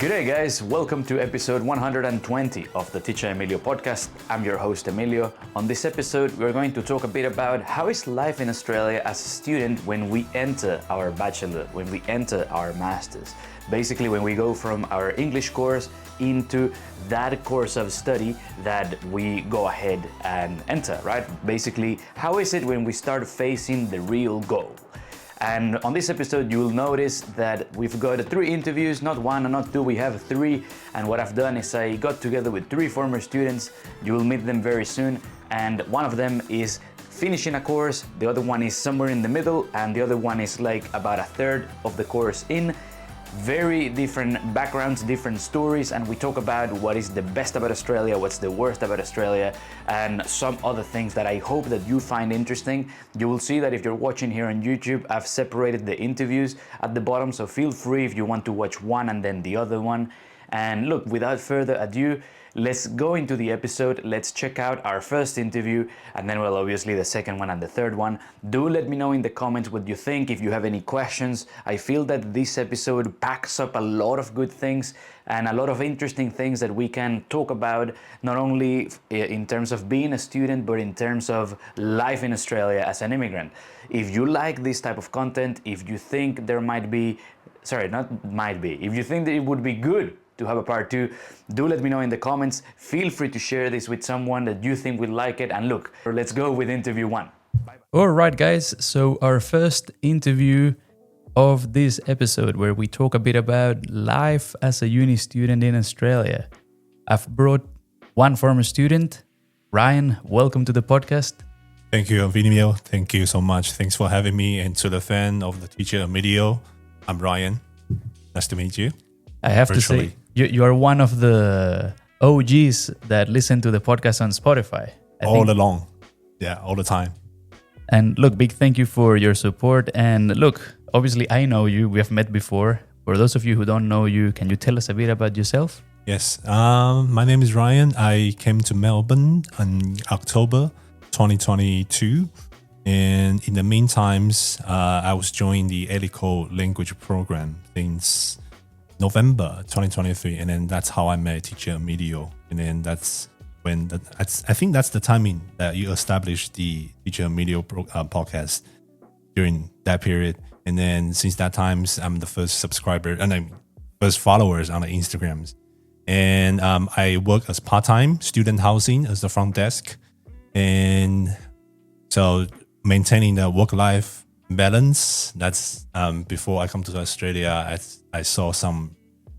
G'day guys, welcome to episode 120 of the Teacher Emilio podcast. I'm your host Emilio. On this episode, we're going to talk a bit about how is life in Australia as a student when we enter our bachelor, when we enter our masters. Basically, when we go from our English course into that course of study that we go ahead and enter, right? Basically, how is it when we start facing the real goal? And on this episode, you will notice that we've got 3 interviews, not 1 and not 2, we have 3. And what I've done is I got together with 3 former students. You will meet them very soon. And one of them is finishing a course, the other one is somewhere in the middle, and the other one is like about a third of the course in. Very different backgrounds, different stories, and we talk about what is the best about Australia, what's the worst about Australia, and some other things that I hope that you find interesting. You will see that if you're watching here on YouTube, I've separated the interviews at the bottom, so feel free if you want to watch one and then the other one. And look, without further ado, let's go into the episode. Let's check out our first interview and then, well, obviously the second one and the third one. Do let me know in the comments what you think, if you have any questions. I feel that this episode packs up a lot of good things and a lot of interesting things that we can talk about, not only in terms of being a student, but in terms of life in Australia as an immigrant. If you like this type of content, if you think there might be, if you think that it would be good to have a part 2, do let me know in the comments. Feel free to share this with someone that you think would like it. And look, let's go with interview 1. All right, guys. So our first interview of this episode, where we talk a bit about life as a uni student in Australia. I've brought one former student, Ryan. Welcome to the podcast. Thank you, Emilio. Thank you so much. Thanks for having me. And to the fan of the Teacher Emilio, I'm Ryan. Nice to meet you. I have virtually. To say, you are one of the OGs that listen to the podcast on Spotify. All along. Yeah, all the time. And look, big thank you for your support. And look, obviously I know you. We have met before. For those of you who don't know you, can you tell us a bit about yourself? Yes. My name is Ryan. I came to Melbourne in October 2022. And in the meantime, I was joining the ELICO language program since November 2023, and then that's how I met Teacher Emilio. And then that's when I think that's the timing that you established the Teacher Emilio podcast during that period. And then since that time, I'm the first subscriber and I'm first followers on the Instagrams. And I work as part-time student housing as the front desk, and so maintaining the work-life balance. That's before I come to Australia. I saw some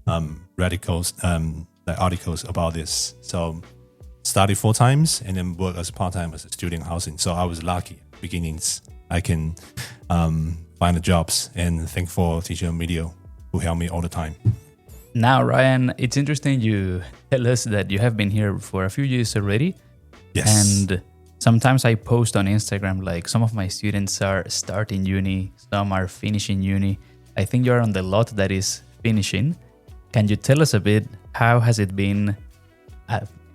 articles about this. So study 4 times and then work as part-time as a student housing. So I was lucky beginnings. I can find the jobs, and thankful Teacher Emilio who helped me all the time. Now, Ryan, it's interesting you tell us that you have been here for a few years already. Yes. And sometimes I post on Instagram, like some of my students are starting uni, some are finishing uni. I think you're on the lot that is finishing. Can you tell us a bit, how has it been,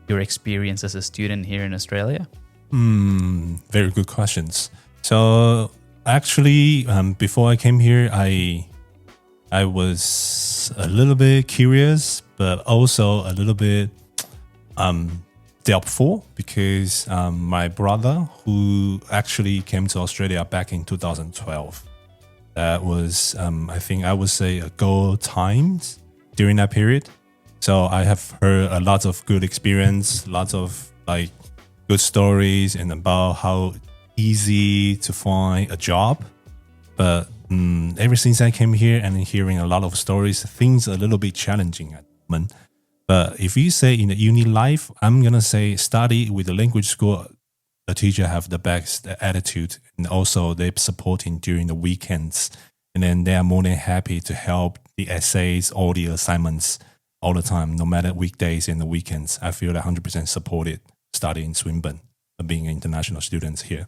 your experience as a student here in Australia? Very good questions. So actually, before I came here, I was a little bit curious, but also a little bit doubtful, because my brother, who actually came to Australia back in 2012, that was, I think I would say, a gold times during that period. So I have heard a lot of good experience, lots of like good stories, and about how easy to find a job. But ever since I came here and hearing a lot of stories, things are a little bit challenging at the moment. But if you say in the uni life, I'm going to say study with the language school, the teacher have the best attitude, and also they're supporting during the weekends. And then they are more than happy to help the essays, all the assignments all the time, no matter weekdays and the weekends. I feel 100% supported studying in Swinburne, being international students here.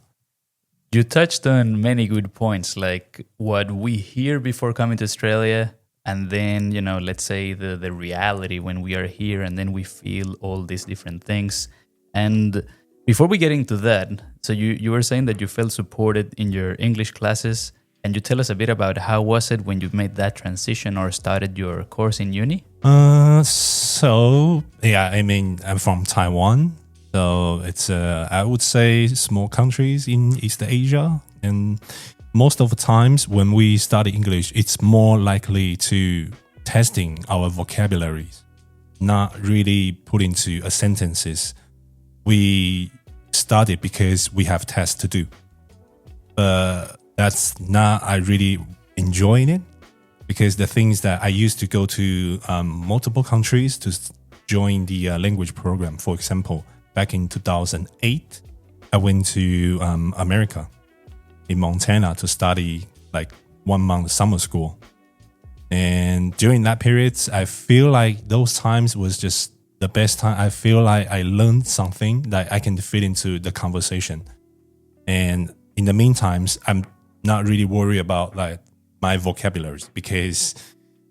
You touched on many good points, like what we hear before coming to Australia, and then, let's say the reality when we are here, and then we feel all these different things. And before we get into that, so you were saying that you felt supported in your English classes. Can you tell us a bit about how was it when you made that transition or started your course in uni? So yeah, I mean, I'm from Taiwan, so it's I would say small countries in East Asia, and most of the times when we study English, it's more likely to testing our vocabularies, not really put into a sentences. We study because we have tests to do, but that's not I really enjoying it. Because the things that I used to go to multiple countries to join the language program. For example, back in 2008, I went to America in Montana to study like 1 month summer school. And during that period, I feel like those times was just the best time. I feel like I learned something that I can fit into the conversation. And in the meantime, I'm not really worried about like my vocabularies because,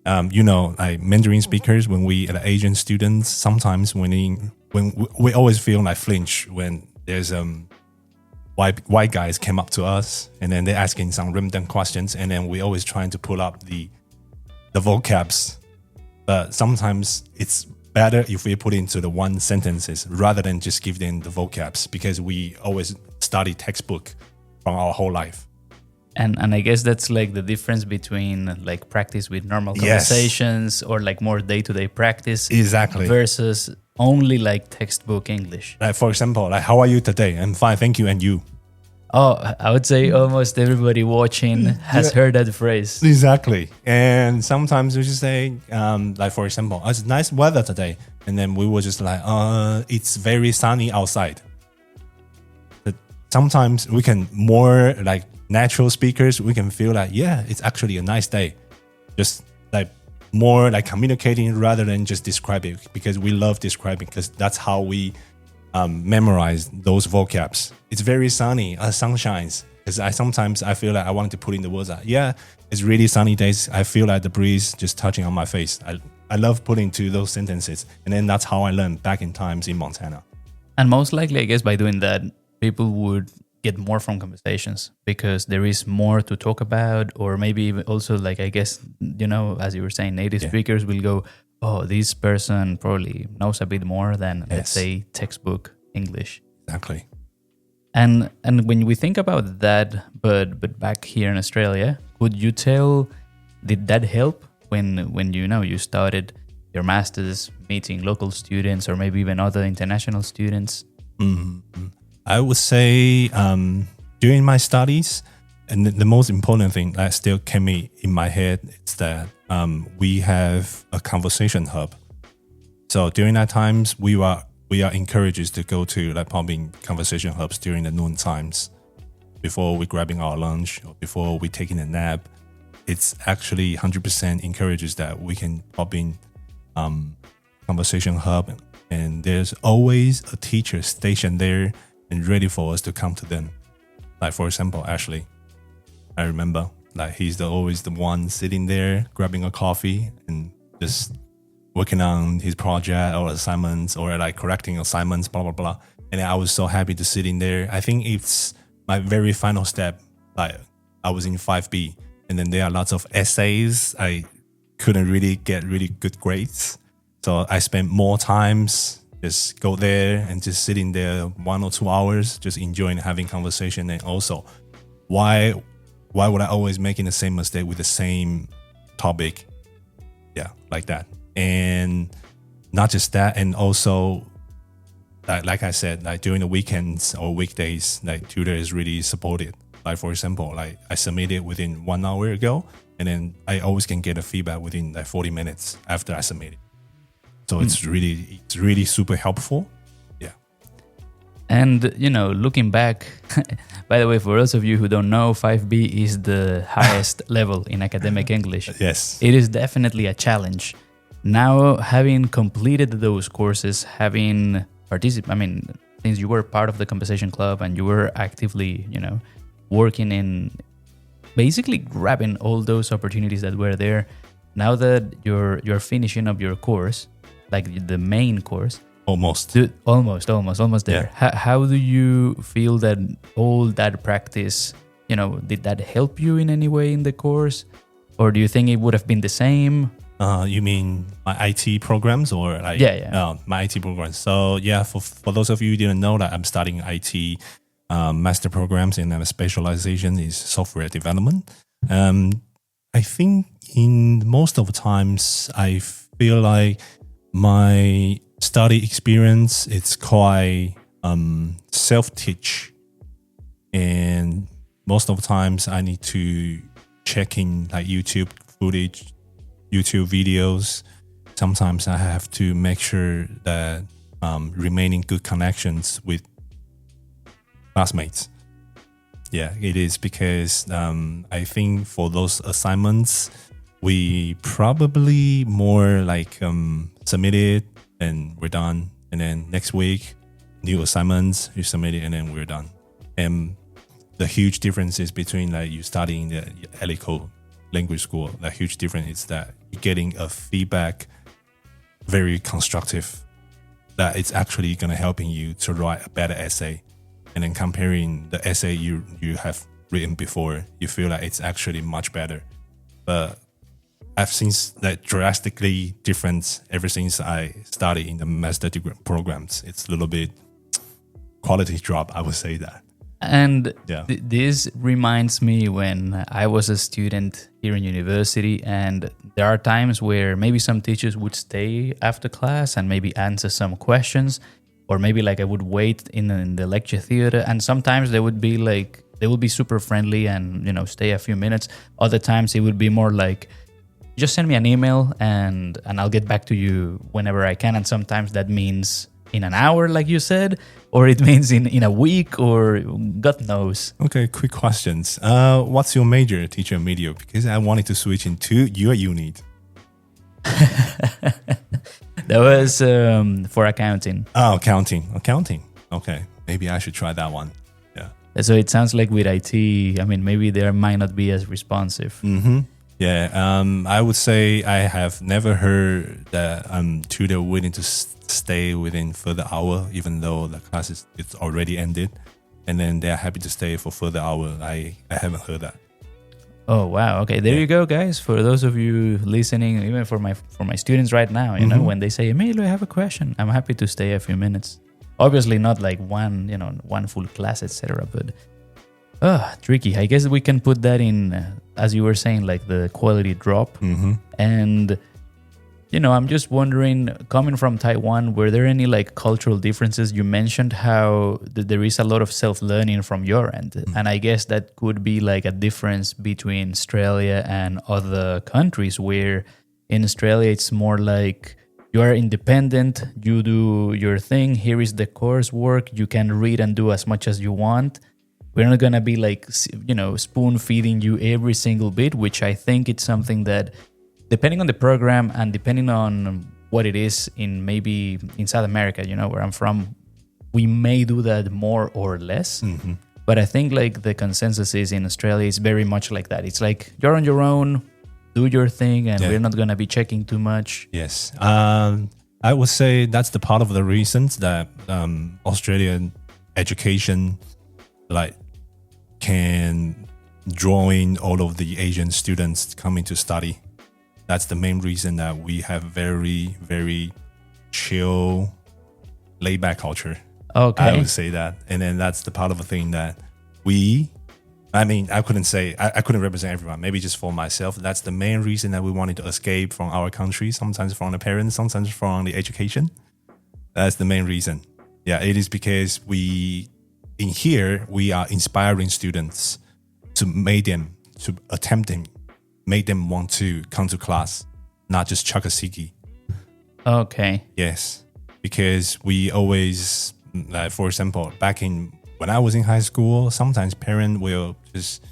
like Mandarin speakers, when we are Asian students, sometimes when we always feel like flinch when there's white guys came up to us and then they're asking some random questions and then we always trying to pull up the vocabs. But sometimes it's better if we put into the one sentences rather than just give them the vocabs because we always study textbook from our whole life. And I guess that's like the difference between like practice with normal conversations or like more day-to-day practice. Exactly. Versus only like textbook English. Like for example, like how are you today? I'm fine, thank you, and you? Oh, I would say almost everybody watching has heard that phrase. Exactly. And sometimes we just say, like for example, it's nice weather today. And then we were just like, it's very sunny outside. But sometimes we can more like natural speakers, we can feel like, yeah, it's actually a nice day. Just like more like communicating rather than just describing because we love describing because that's how we memorize those vocabs. It's very sunny, sun shines. Because sometimes I feel like I wanted to put in the words out. Yeah, it's really sunny days. I feel like the breeze just touching on my face. I love putting to those sentences. And then that's how I learned back in times in Montana. And most likely, I guess by doing that, people would get more from conversations because there is more to talk about, or maybe even also like, I guess, as you were saying, native speakers will go, oh, this person probably knows a bit more than, let's say, textbook English. Exactly. And when we think about that, but back here in Australia, would you tell, did that help when you started your master's, meeting local students or maybe even other international students? Mm-hmm. I would say during my studies, and the most important thing that still came in my head is that we have a conversation hub. So during that times, we are encouraged to go to like probably conversation hubs during the noon times before we grabbing our lunch or before we taking a nap. It's actually 100% encourages that we can pop in conversation hub, and there's always a teacher stationed there and ready for us to come to them. Like for example, Ashley, I remember like he's always the one sitting there grabbing a coffee and just working on his project or assignments or like correcting assignments, blah, blah, blah. And I was so happy to sit in there. I think it's my very final step. Like I was in 5B and then there are lots of essays. I couldn't really get really good grades. So I spent more times just go there and just sitting there 1 or 2 hours, just enjoying having conversation. And also, why would I always making the same mistake with the same topic? Yeah, like that. And not just that, and also, like I said, like during the weekends or weekdays, like tutor is really supported. Like for example, like I submitted within 1 hour ago, and then I always can get a feedback within like 40 minutes after I submit it. So it's really super helpful. Yeah. And, looking back, by the way, for those of you who don't know, 5B is the highest level in academic English. Yes. It is definitely a challenge. Now, having completed those courses, having participated, since you were part of the Conversation Club and you were actively, working in basically grabbing all those opportunities that were there, now that you're finishing up your course, like the main course. Almost there. Yeah. How do you feel that all that practice, did that help you in any way in the course? Or do you think it would have been the same? You mean my IT programs or like my IT programs? So yeah, for those of you who didn't know that I'm studying IT master programs and my specialization is software development. I think in most of the times I feel like my study experience it's quite self-teach, and most of the times I need to check in like YouTube footage, YouTube videos. Sometimes I have to make sure that remaining good connections with classmates. Yeah, it is because I think for those assignments, we probably more like submit it and we're done. And then next week, new assignments, you submit it and then we're done. And the huge difference is between like you studying the ELICO language school, the huge difference is that you're getting a feedback, very constructive, that it's actually going to helping you to write a better essay. And then comparing the essay you have written before, you feel like it's actually much better. But I've seen that drastically different ever since I started in the master degree programs. It's a little bit quality drop, I would say that. And this reminds me when I was a student here in university, and there are times where maybe some teachers would stay after class and maybe answer some questions, or maybe like I would wait in the lecture theater, and sometimes they would be super friendly and, you know, stay a few minutes. Other times it would be more like, just send me an email and I'll get back to you whenever I can. And sometimes that means in an hour, like you said, or it means in a week, or God knows. Okay, quick questions. What's your major, teacher Emilio? Because I wanted to switch into your unit. That was for accounting. Oh, accounting. Okay, maybe I should try that one. Yeah. So it sounds like with IT, I mean, maybe they might not be as responsive. Mm-hmm. Yeah. I would say I have never heard that tutor willing to stay within further hour, even though the class it's already ended, and then they're happy to stay for further hour. I haven't heard that. Oh wow! Okay, there you go, guys. For those of you listening, even for my students right now, you know, when they say, "Emilio, I have a question," I'm happy to stay a few minutes. Obviously, not like one full class, etc. But tricky. I guess we can put that in, as you were saying, like the quality drop. Mm-hmm. And I'm just wondering, coming from Taiwan, were there any like cultural differences? You mentioned how there is a lot of self-learning from your end. Mm-hmm. And I guess that could be like a difference between Australia and other countries, where in Australia, it's more like you are independent, you do your thing, here is the coursework, you can read and do as much as you want. We're not going to be like, spoon feeding you every single bit, which I think it's something that, depending on the program and depending on what it is maybe in South America, where I'm from, we may do that more or less. Mm-hmm. But I think like the consensus is in Australia is very much like that. It's like you're on your own, do your thing, and we're not going to be checking too much. Yes. I would say that's the part of the reasons that Australian education can draw in all of the Asian students coming to study. That's the main reason that we have very, very chill, laid-back culture. Okay. I would say that. And then that's the part of the thing that I couldn't represent everyone. Maybe just for myself. That's the main reason that we wanted to escape from our country, sometimes from the parents, sometimes from the education. That's the main reason. Yeah, it is because we are inspiring students to make them want to come to class, not just chakasiki. Okay. Yes, because we always, for example, when I was in high school, sometimes parents will just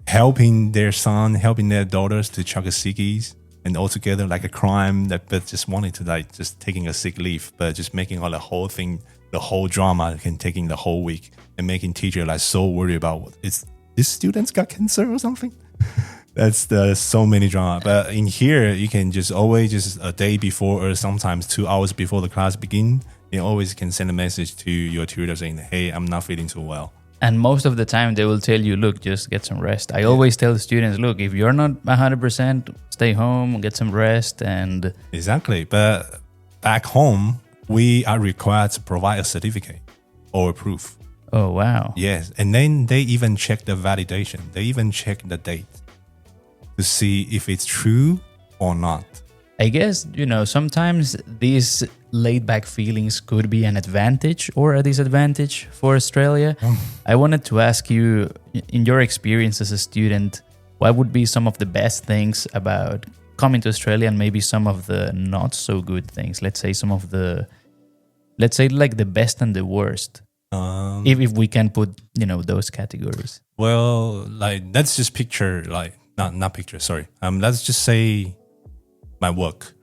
helping their daughters to chakasikis, and altogether like a crime but just wanted to just taking a sick leave, but just making all the whole thing, the whole drama can taking the whole week and making teacher so worried about this student's got cancer or something. That's so many drama. But in here, you can just always just a day before or sometimes 2 hours before the class begin, you always can send a message to your tutor saying, "Hey, I'm not feeling too well. And most of the time they will tell you, look, just get some rest. I always tell the students, look, if you're not 100%, stay home, get some rest. And exactly. But back home, we are required to provide a certificate or a proof. oh, wow. Yes. And then they even check the validation. They even check the date to see if it's true or not. I guess, sometimes these laid back feelings could be an advantage or a disadvantage for Australia. I wanted to ask you, in your experience as a student, what would be some of the best things about coming to Australia and maybe some of the not so good things? Let's say like the best and the worst. If we can put, those categories. Well, like, let's just picture, like, not picture, sorry. Let's just say my work.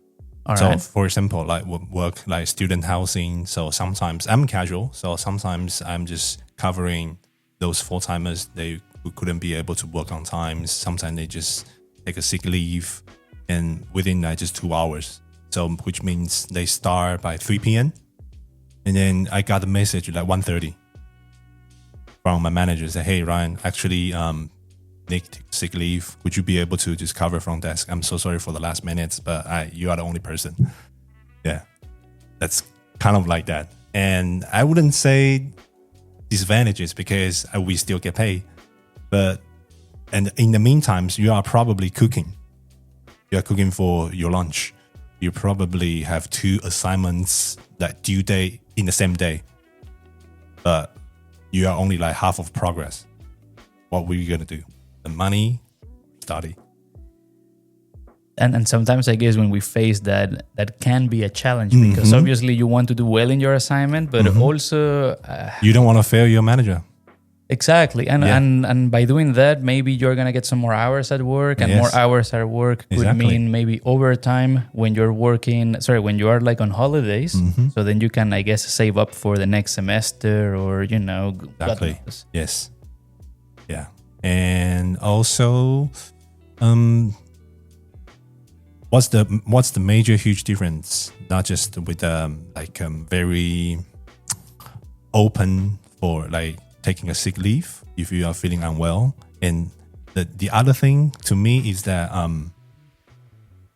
All so right. for example, like work like student housing. So sometimes I'm casual. So sometimes I'm just covering those full-timers. They who couldn't be able to work on time. Sometimes they just take a sick leave and within like just 2 hours. So which means they start by 3 p.m. And then I got a message like 1:30 from my manager say, hey Ryan, actually Nick took sick leave. Would you be able to just cover front desk? I'm so sorry for the last minutes, but you are the only person. Yeah, that's kind of like that. And I wouldn't say disadvantages because we still get paid. And in the meantime, you are probably cooking. You are cooking for your lunch. You probably have 2 assignments that due date in the same day. But you are only like half of progress. What were you going to do? The money, study. And sometimes I guess when we face that can be a challenge because obviously you want to do well in your assignment, but also You don't want to fail your manager. exactly. And by doing that, maybe you're gonna get some more hours at work, and more hours at work could mean maybe overtime when you're working. Sorry, when you are like on holidays. So then you can, I guess, save up for the next semester, or Exactly. Yes. Yeah. And also, what's the major huge difference? Not just with very open for like taking a sick leave if you are feeling unwell, and the other thing to me is that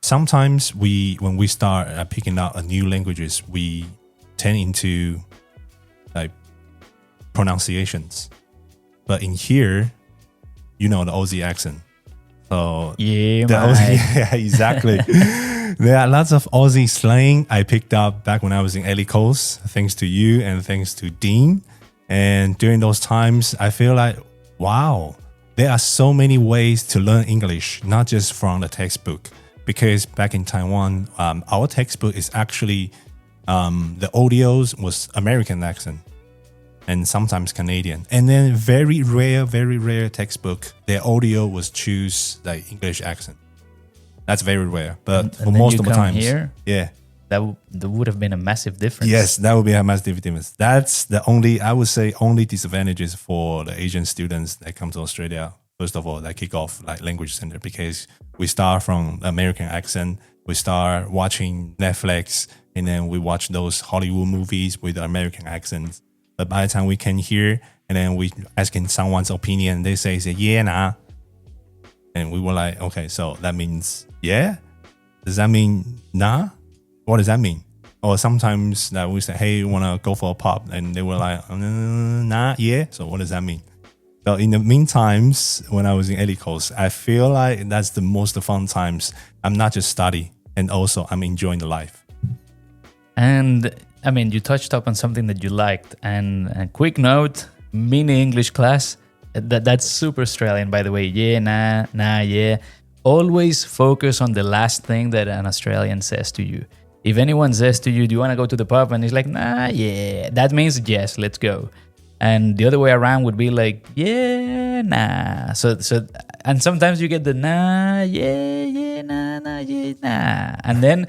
sometimes when we start picking up a new languages, we tend into like pronunciations, but in here, the Aussie accent. So yeah, exactly. There are lots of Aussie slang I picked up back when I was in Ellie Coast, thanks to you and thanks to Dean. And during those times, I feel like, wow, there are so many ways to learn English, not just from the textbook. Because back in Taiwan, our textbook is actually, the audios was American accent and sometimes Canadian. And then very rare textbook, their audio was choose like English accent. That's very rare. But for most of the times, yeah. That would have been a massive difference. Yes, that would be a massive difference. That's the only disadvantages for the Asian students that come to Australia. First of all, that kick off like language center, because we start from American accent, we start watching Netflix, and then we watch those Hollywood movies with the American accents. But by the time we came here, and then we asking someone's opinion, they say yeah, nah. And we were like, okay, so that means yeah? Does that mean nah? What does that mean? Or sometimes that we say, hey, you want to go for a pop? And they were like, nah, yeah. So what does that mean? So in the meantime, when I was in Ellie Coast, I feel like that's the most fun times. I'm not just studying, and also I'm enjoying the life. And I mean, you touched up on something that you liked. And a quick note, mini English class, that's super Australian, by the way. Yeah, nah, yeah. Always focus on the last thing that an Australian says to you. If anyone says to you, do you want to go to the pub? And he's like, nah, yeah. That means yes, let's go. And the other way around would be like, yeah, nah. So, and sometimes you get the nah, yeah, nah, yeah, nah. And then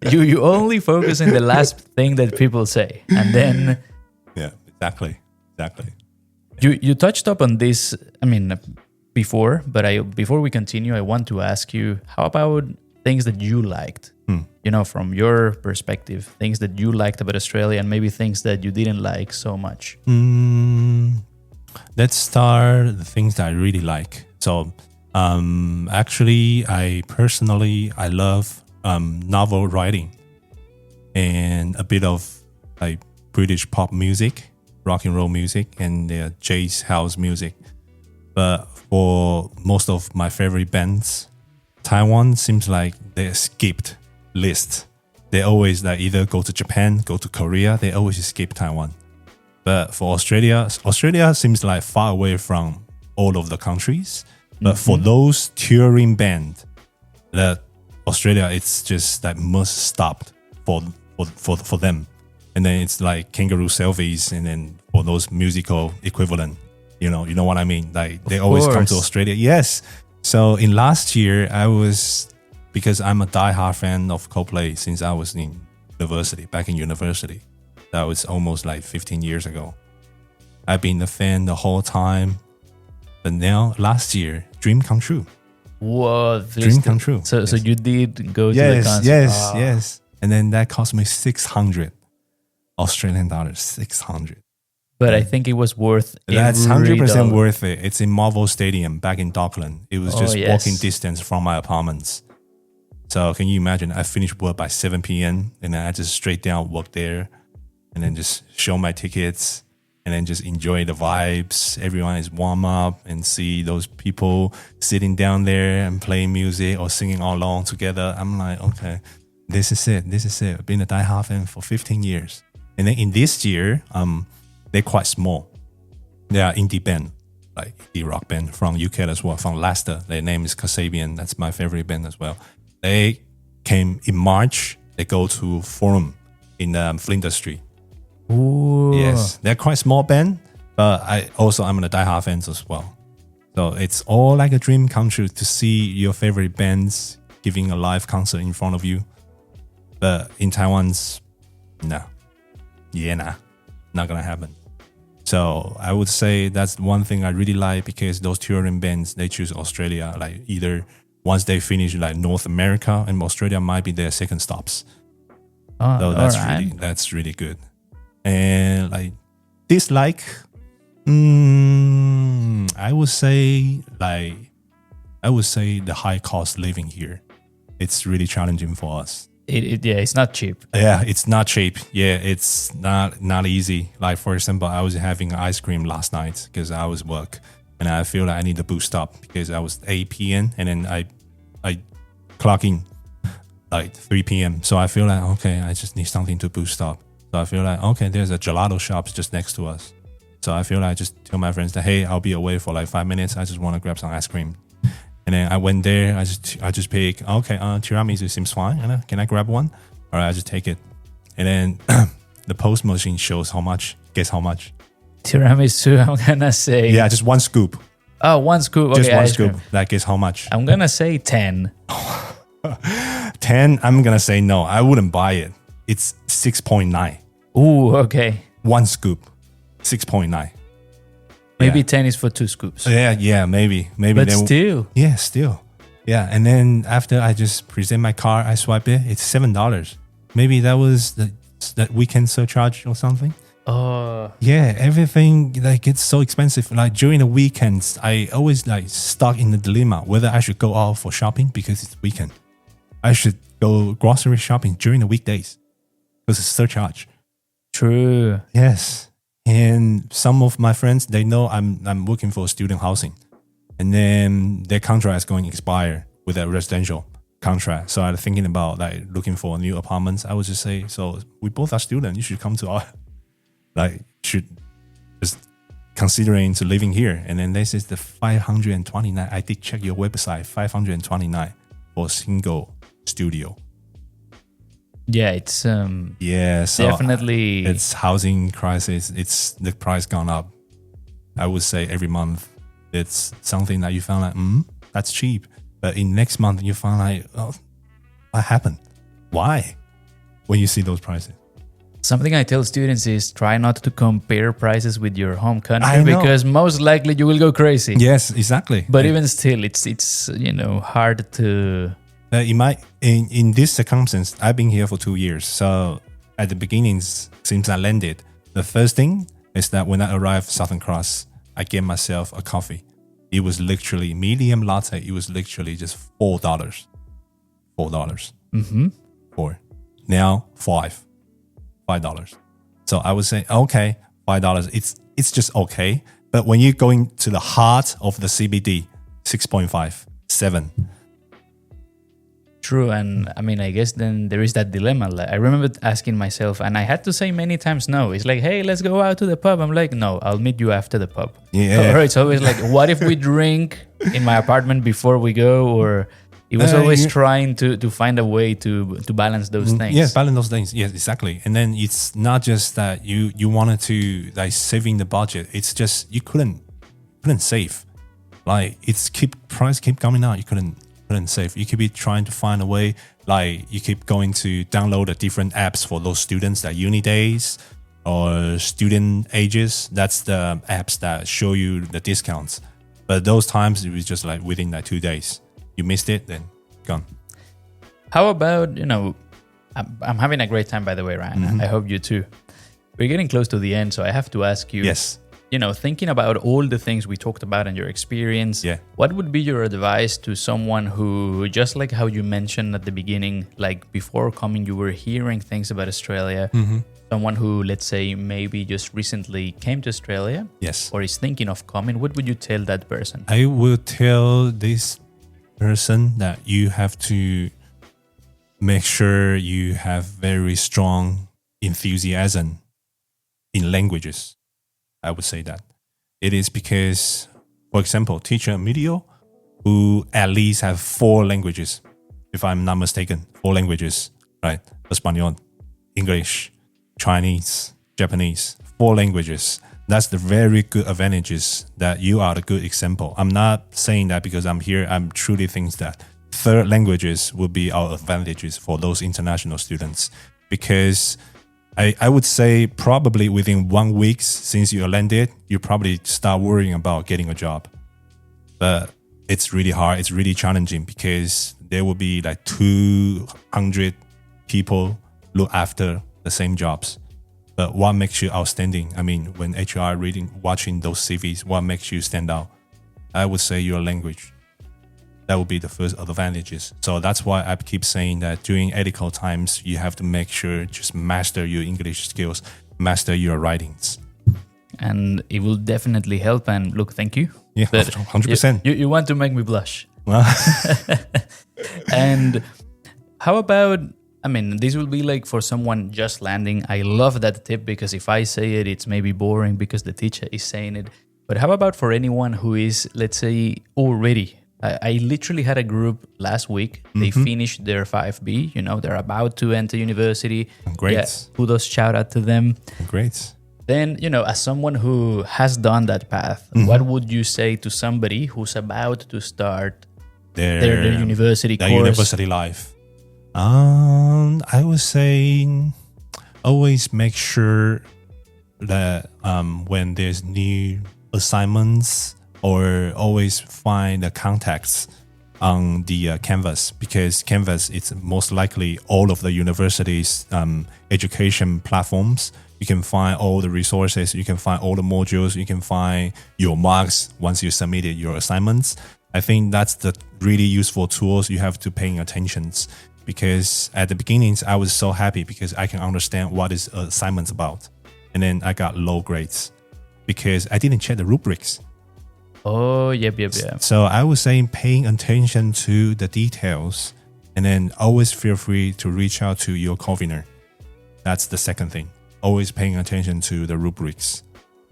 you only focus on the last thing that people say. And then... Yeah, exactly. You touched up on this, I mean, before we continue, I want to ask you, how about things that you liked? From your perspective, things that you liked about Australia and maybe things that you didn't like so much. Let's start the things that I really like. So, actually, I love novel writing and a bit of like British pop music, rock and roll music, and jazz house music. But for most of my favorite bands, Taiwan seems like they skipped list. They always like either go to Japan, go to Korea. They always skip Taiwan. But for Australia seems like far away from all of the countries. But for those touring band, that Australia, it's just like must stop for them. And then it's like kangaroo selfies, and then for those musical equivalent, you know what I mean? Like they always come to Australia. Yes. So in last year, because I'm a diehard fan of Coldplay since I was back in university. That was almost like 15 years ago. I've been a fan the whole time. But now, last year, dream come true. Whoa. Dream come true. So you did go to the concert? Yes. And then that cost me 600 Australian dollars. 600. But I think it was worth it. That's 100% worth it. It's in Marvel Stadium back in Dockland. It was just walking distance from my apartments. So can you imagine? I finished work by 7 p.m. and then I just straight down walk there and then just show my tickets and then just enjoy the vibes. Everyone is warm up and see those people sitting down there and playing music or singing all along together. I'm like, okay, this is it. I've been a diehard fan for 15 years. And then in this year, they're quite small. They are indie band, like indie rock band from UK as well, from Leicester. Their name is Kasabian. That's my favorite band as well. They came in March. They go to Forum in Flinders Street. Ooh. Yes, they're quite small band, but I'm a diehard fan as well. So it's all like a dream come true to see your favorite bands giving a live concert in front of you. But in Taiwan's, not gonna happen. So I would say that's one thing I really like, because those touring bands, they choose Australia, like either once they finish like North America, and Australia might be their second stops. So that's really good. And like dislike, I would say the high cost living here. It's really challenging for us. It's not cheap. Yeah, it's not cheap. Yeah, it's not easy. Like for example, I was having ice cream last night because I was work, and I feel like I need to boost up because I was 8 p.m. and then I clock in like 3 p.m. So I feel like, okay, I just need something to boost up. So I feel like, okay, there's a gelato shop just next to us. So I feel like I just tell my friends that, hey, I'll be away for like 5 minutes. I just want to grab some ice cream. And then I went there. I just pick, okay, tiramisu seems fine. And can I grab one? All right, I just take it. And then the post machine shows how much. Guess how much? Tiramisu, I'm gonna say. Yeah, just one scoop. Oh, one scoop. Okay, just one scoop. Like, guess how much? I'm gonna say 10. 10. I'm gonna say no. I wouldn't buy it. It's 6.9. Ooh, okay. One scoop, 6.9. Maybe 10 is for 2 scoops. Yeah, maybe. But still. Yeah, still. Yeah, and then after I just present my card, I swipe it, it's $7. Maybe that was that weekend surcharge or something. Oh. Yeah, everything like it's so expensive. Like during the weekends, I always like stuck in the dilemma whether I should go out for shopping because it's weekend. I should go grocery shopping during the weekdays because it's surcharge. True. Yes. And some of my friends, they know I'm looking for student housing. And then their contract is going to expire with a residential contract. So I'm thinking about like looking for new apartments. I would just say, so we both are students. You should come to our, should just considering to living here. And then this is the 529. I did check your website, 529 for a single studio. Yeah, it's so definitely it's housing crisis. It's the price gone up. I would say every month it's something that you found like, that's cheap. But in next month you find like, oh, what happened? Why? When you see those prices. Something I tell students is try not to compare prices with your home country because most likely you will go crazy. Yes, exactly. But even still, it's hard to. In this circumstance, I've been here for 2 years. So at the beginning, since I landed, the first thing is that when I arrived Southern Cross, I get myself a coffee. It was literally medium latte. It was literally just $4. $4. Mm-hmm. 4. Now $5. So I would say, okay, $5. It's just okay. But when you're going to the heart of the CBD, 6.5, 7. True, and I mean, I guess then there is that dilemma. Like, I remember asking myself, and I had to say many times no. It's like, hey, let's go out to the pub. I'm like, no, I'll meet you after the pub. Yeah. Or it's always like, what if we drink in my apartment before we go? Or it was always trying to find a way to balance those things. Yes, balance those things. Yes, exactly. And then it's not just that you wanted to like saving the budget. It's just you couldn't save. Like price keep coming out. You couldn't save. You could be trying to find a way. Like you keep going to download the different apps for those students that uni days or student ages. That's the apps that show you the discounts. But those times it was just like within like 2 days. You missed it, then gone. How about, I'm having a great time, by the way, Ryan. Mm-hmm. I hope you too. We're getting close to the end, so I have to ask you. Yes. Thinking about all the things we talked about and your experience, what would be your advice to someone who, just like how you mentioned at the beginning, like before coming, you were hearing things about Australia, someone who, let's say, maybe just recently came to Australia, or is thinking of coming, what would you tell that person? I will tell this person that you have to make sure you have very strong enthusiasm in languages. I would say that. It is because, for example, teacher Emilio, who at least have 4 languages, if I'm not mistaken, 4 languages, right? Espanol, English, Chinese, Japanese, 4 languages. That's the very good advantages that you are a good example. I'm not saying that because I'm here. I'm truly think that 3rd languages will be our advantages for those international students, because I would say probably within 1 week since you landed, you probably start worrying about getting a job. But it's really hard. It's really challenging because there will be like 200 people look after the same jobs. But what makes you outstanding? I mean, when HR watching those CVs, what makes you stand out? I would say your language. That would be the first advantages. So that's why I keep saying that during ethical times, you have to make sure just master your English skills, master your writings. And it will definitely help. And look, thank you. Yeah, 100%. You want to make me blush. And how about, this will be like for someone just landing. I love that tip because if I say it, it's maybe boring because the teacher is saying it. But how about for anyone who is, let's say, already? I literally had a group last week. They finished their 5B. They're about to enter university. Great. Yeah, kudos, shout out to them. Great. Then, as someone who has done that path, what would you say to somebody who's about to start their university course? University life. I would say always make sure that when there's new assignments, or always find the contacts on the Canvas, because Canvas is most likely all of the university's education platforms. You can find all the resources, you can find all the modules, you can find your marks once you submitted your assignments. I think that's the really useful tools you have to paying attention, because at the beginnings, I was so happy because I can understand what is assignments about. And then I got low grades because I didn't check the rubrics. Oh, yep. So I was saying paying attention to the details, and then always feel free to reach out to your convener. That's the second thing. Always paying attention to the rubrics.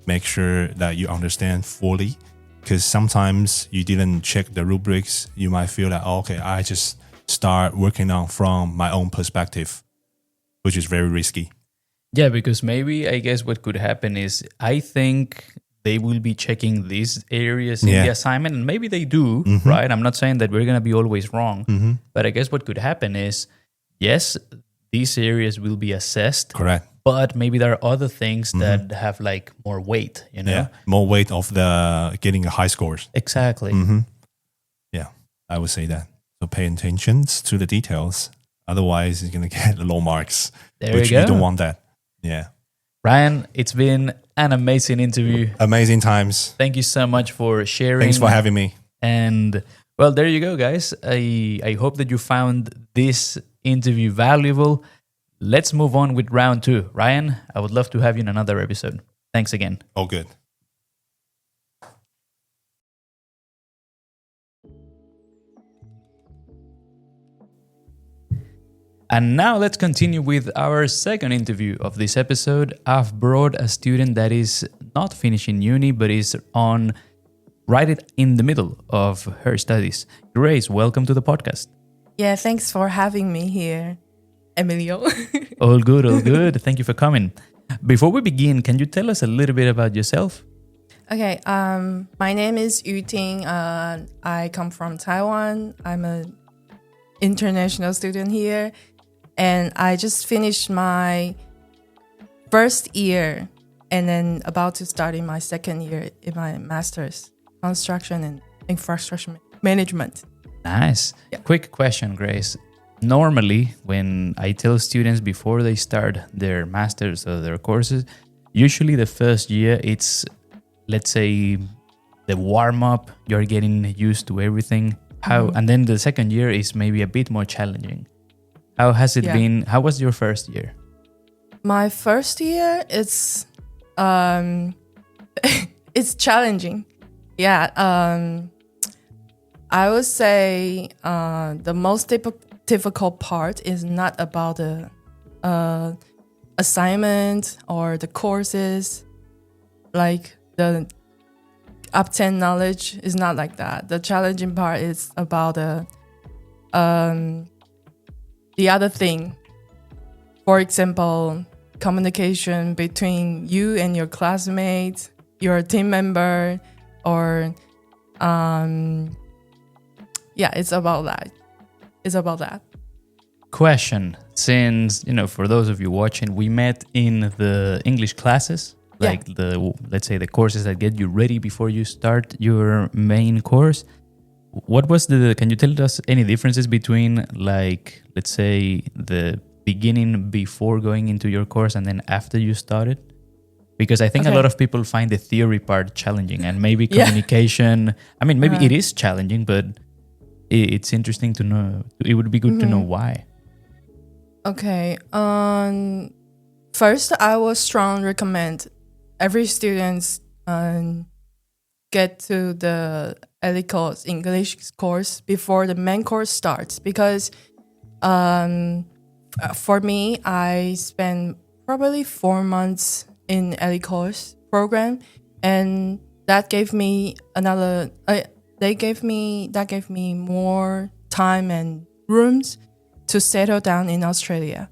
Make sure that you understand fully, because sometimes you didn't check the rubrics. You might feel that, I just start working on from my own perspective, which is very risky. Yeah, because maybe I guess what could happen is I think they will be checking these areas in the assignment, and maybe they do, right? I'm not saying that we're going to be always wrong, but I guess what could happen is, yes, these areas will be assessed. Correct. But maybe there are other things that have like more weight, Yeah, more weight of the getting high scores. Exactly. Yeah, I would say that. So pay attention to the details. Otherwise, you're going to get low marks, There which you go. you don't want that. Yeah. Ryan, it's been an amazing interview. Amazing times. Thank you so much for sharing. Thanks for having me. And well, there you go, guys. I hope that you found this interview valuable. Let's move on with round 2. Ryan, I would love to have you in another episode. Thanks again. All good. And now let's continue with our second interview of this episode. I've brought a student that is not finishing uni, but is on right in the middle of her studies. Grace, welcome to the podcast. Yeah, thanks for having me here, Emilio. All good, all good. Thank you for coming. Before we begin, can you tell us a little bit about yourself? Okay, my name is Yu Ting. I come from Taiwan. I'm an international student here. And I just finished my first year and then about to start in my second year in my master's, construction and infrastructure management. Nice. Yeah. Quick question, Grace. Normally, when I tell students before they start their masters or their courses, usually the first year it's, let's say, the warm up, you're getting used to everything. And then the second year is maybe a bit more challenging. How has it been? How was your first year? My first year, it's it's challenging. Yeah, I would say the most difficult part is not about the assignment or the courses. Like the obtain knowledge is not like that. The challenging part is about the other thing. For example, communication between you and your classmates, your team member, or it's about that. It's about that. Question. Since, for those of you watching, we met in the English classes, like let's say the courses that get you ready before you start your main course. Can you tell us any differences between, like, let's say the beginning before going into your course and then after you started? Because I think a lot of people find the theory part challenging and maybe communication. I mean, maybe it is challenging, but it's interesting to know. It would be good to know why. Okay. First, I would strongly recommend every student get to the ELICO's English course before the main course starts, because for me, I spent probably 4 months in ELICO's program, and that gave me that gave me more time and rooms to settle down in Australia.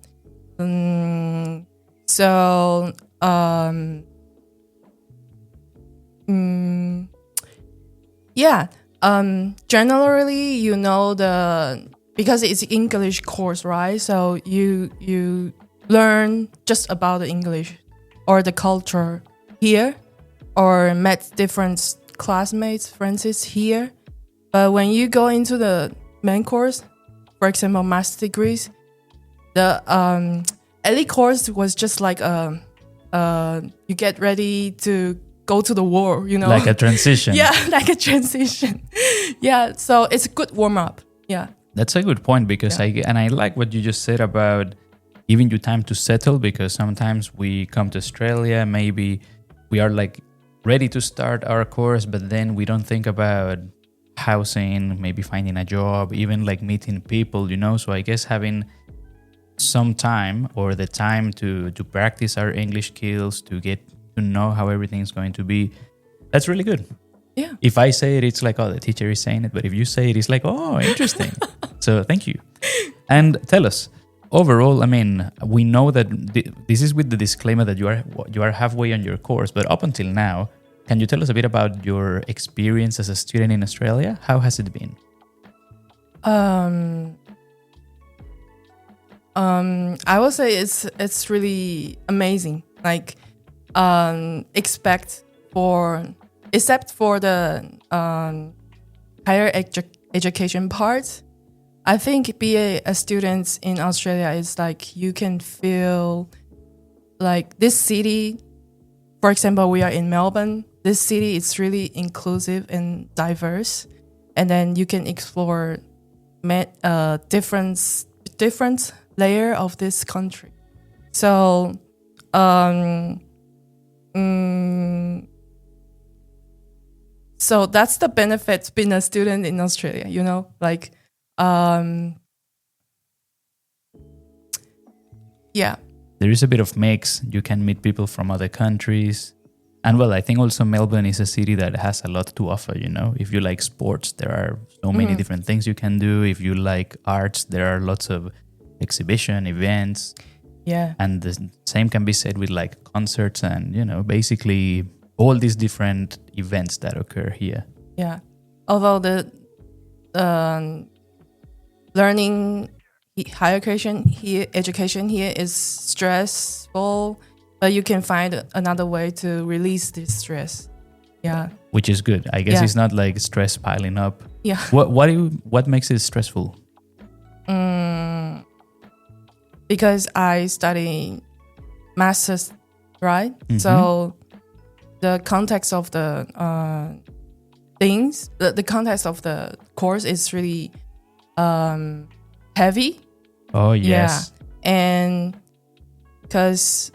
Generally, because it's English course, right? So you learn just about the English or the culture here, or met different classmates, friends here. But when you go into the main course, for example, master degrees, the ELI course was just like you get ready to go to the war, Like a transition. Yeah, like a transition. Yeah, so it's a good warm up. Yeah. That's a good point, because I like what you just said about giving you time to settle, because sometimes we come to Australia, maybe we are like ready to start our course, but then we don't think about housing, maybe finding a job, even like meeting people, So I guess having some time, or the time to practice our English skills, to get to know how everything's going to be, that's really good. Yeah. If I say it, it's like, oh, the teacher is saying it. But if you say it, it's like, oh, interesting. So thank you. And tell us, overall, I mean, we know that this is with the disclaimer that you are halfway on your course, but up until now, can you tell us a bit about your experience as a student in Australia? How has it been? I would say it's really amazing. Like, except for the higher education part, I think being a student in Australia is like you can feel like this city, for example, we are in Melbourne. This city is really inclusive and diverse, and then you can explore different layer of this country. So, so that's the benefit being a student in Australia. You know, like, yeah. There is a bit of mix. You can meet people from other countries. And well, I think also Melbourne is a city that has a lot to offer, you know. If you like sports, there are so many different things you can do. If you like arts, there are lots of exhibition, events. Yeah. And the same can be said with like concerts and, you know, basically all these different events that occur here. Yeah. Although the learning higher education here is stressful, but you can find another way to release this stress. Yeah. Which is good. I guess Yeah. it's not like stress piling up. Yeah. What makes it stressful? Because I study masters, right? So the context of the things, the context of the course is really heavy. Oh, yes. Yeah. And because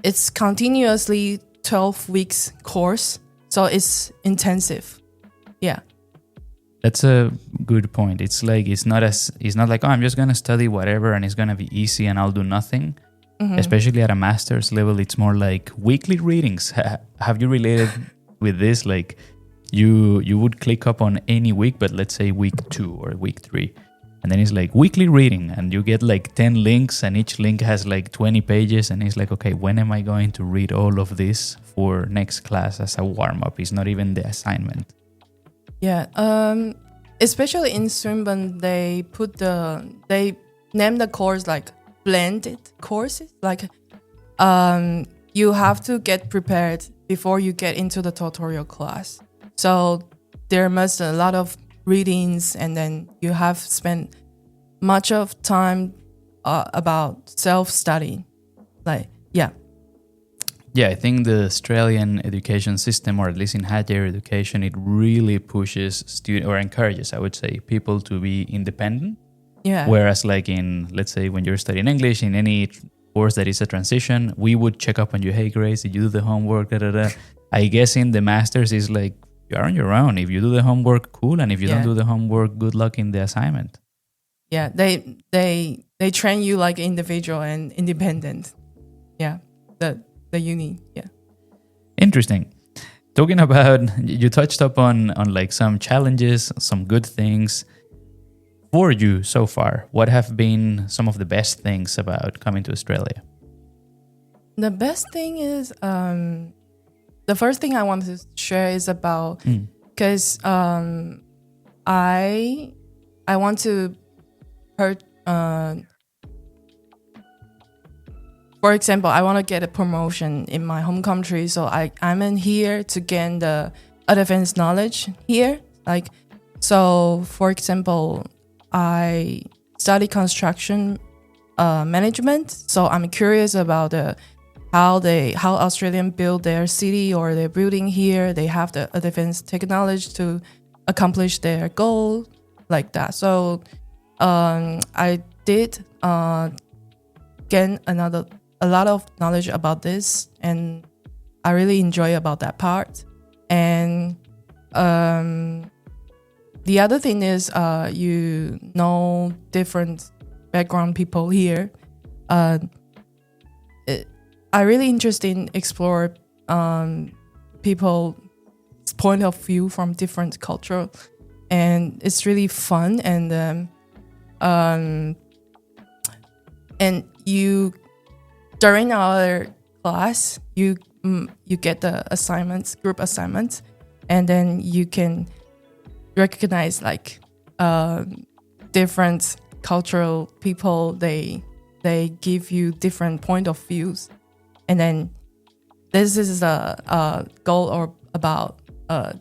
it's continuously 12 weeks course, so it's intensive. Yeah. That's a good point. It's like it's not like, oh, I'm just gonna study whatever and it's gonna be easy and I'll do nothing. Especially at a master's level, it's more like weekly readings. Have you related with this? Like you would click up on any week, but let's say week 2 or week 3. And then it's like weekly reading and you get like 10 links and each link has like 20 pages. And it's like, okay, when am I going to read all of this for next class as a warm-up? It's not even the assignment. Yeah. Especially in Swinburne, they name the course like blended courses. Like you have to get prepared before you get into the tutorial class. So there must a lot of readings, and then you have spent much of time about self-study. Like, yeah. Yeah, I think the Australian education system, or at least in higher education, it really pushes or encourages, I would say, people to be independent. Yeah. Whereas like in, let's say, when you're studying English, in any course that is a transition, we would check up on you. Hey, Grace, did you do the homework? Da, da, da. I guess in the masters is like, you're on your own. If you do the homework, cool. And if you don't do the homework, good luck in the assignment. Yeah, they train you like individual and independent. Yeah, the uni. Yeah. Interesting. Talking about, you touched up on like some challenges, some good things. For you so far, what have been some of the best things about coming to Australia? The best thing is the first thing I want to share is about because I want to for example, I want to get a promotion in my home country, so I'm in here to gain the advanced knowledge here. Like, so for example, I study construction management, so I'm curious about how Australians build their city or their building here. They have the advanced technology to accomplish their goal, like that. So I did gain a lot of knowledge about this, and I really enjoy about that part. And the other thing is you know different background people here. I really interested in explore people's point of view from different culture, and it's really fun. And you during our class you get the group assignments, and then you can recognize like different cultural people. They give you different point of views. And then this is a goal or about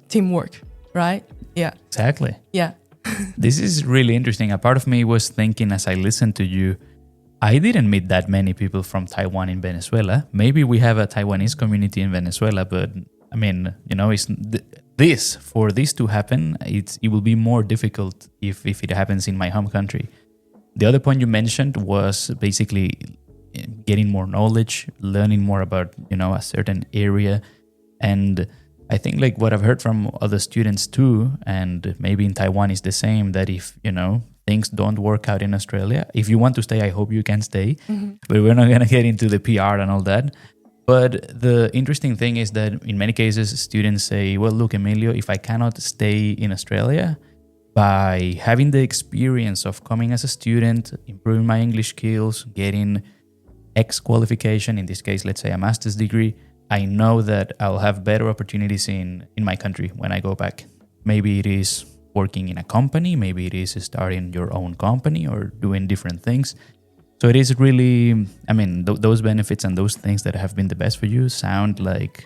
teamwork, right? Yeah. Exactly. Yeah. This is really interesting. A part of me was thinking as I listened to you, I didn't meet that many people from Taiwan in Venezuela. Maybe we have a Taiwanese community in Venezuela, but I mean, it's for this to happen, it will be more difficult if it happens in my home country. The other point you mentioned was basically getting more knowledge, learning more about, a certain area. And I think like what I've heard from other students too, and maybe in Taiwan is the same, that if, things don't work out in Australia, if you want to stay, I hope you can stay. But we're not going to get into the PR and all that. But the interesting thing is that in many cases, students say, well, look, Emilio, if I cannot stay in Australia, by having the experience of coming as a student, improving my English skills, getting X qualification, in this case, let's say a master's degree, I know that I'll have better opportunities in my country when I go back. Maybe it is working in a company, maybe it is starting your own company or doing different things. So it is really, those benefits and those things that have been the best for you sound like,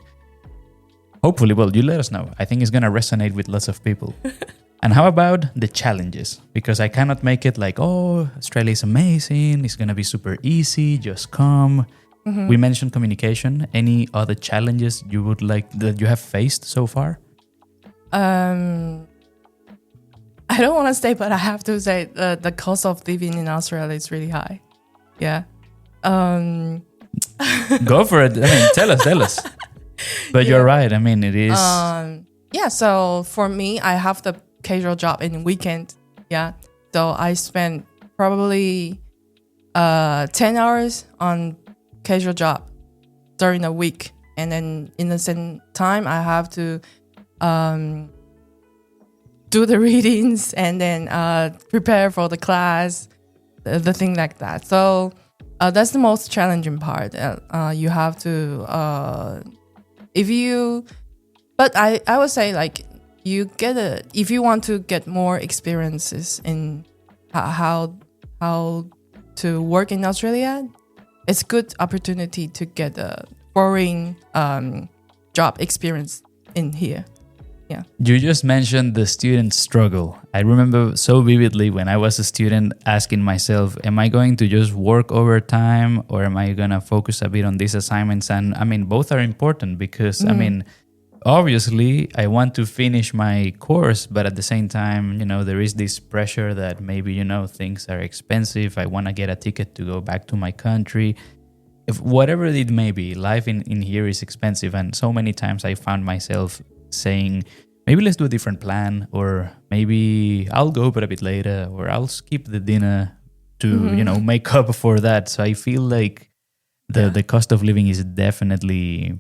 hopefully, well, you let us know. I think it's going to resonate with lots of people. And how about the challenges? Because I cannot make it like, oh, Australia is amazing, it's going to be super easy, just come. We mentioned communication. Any other challenges you would like that you have faced so far? I don't want to say, but I have to say the cost of living in Australia is really high. Yeah. Go for it. Tell us. But you're right. it is. So for me, I have the casual job in the weekend. Yeah. So I spend probably 10 hours on casual job during the week. And then in the same time, I have to do the readings and then prepare for the class, the thing like that. So that's the most challenging part. You have to, but I would say like if you want to get more experiences in how to work in Australia, it's a good opportunity to get a foreign job experience in here. Yeah. You just mentioned the student struggle. I remember so vividly when I was a student asking myself, am I going to just work overtime or am I going to focus a bit on these assignments? And both are important because, obviously I want to finish my course, but at the same time, there is this pressure that maybe, things are expensive. I want to get a ticket to go back to my country. If whatever it may be, life in here is expensive. And so many times I found myself saying, maybe let's do a different plan, or maybe I'll go but a bit later, or I'll skip the dinner to make up for that. So I feel like the cost of living is definitely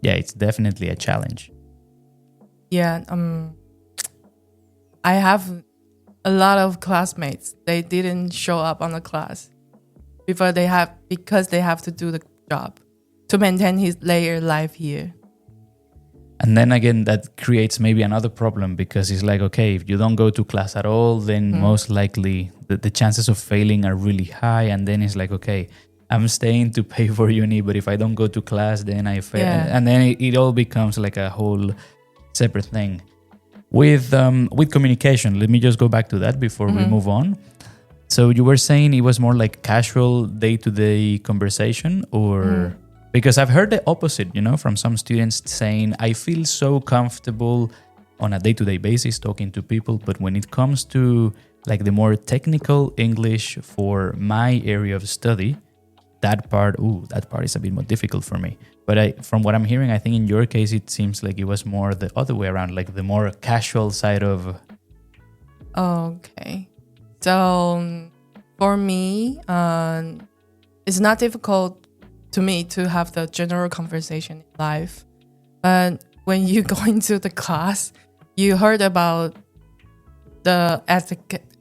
it's definitely a challenge. I have a lot of classmates, they didn't show up on the class because they have to do the job to maintain his later life here. And then again, that creates maybe another problem because it's like, okay, if you don't go to class at all, then most likely the chances of failing are really high. And then it's like, okay, I'm staying to pay for uni, but if I don't go to class, then I fail. Yeah. And then it all becomes like a whole separate thing. With communication, let me just go back to that before we move on. So you were saying it was more like casual day-to-day conversation, or... Because I've heard the opposite, from some students saying, I feel so comfortable on a day-to-day basis talking to people, but when it comes to like the more technical English for my area of study, that part is a bit more difficult for me. But from what I'm hearing, I think in your case, it seems like it was more the other way around, like the more casual side of... Okay. So for me, it's not difficult to me to have the general conversation in life. But when you go into the class, you heard about the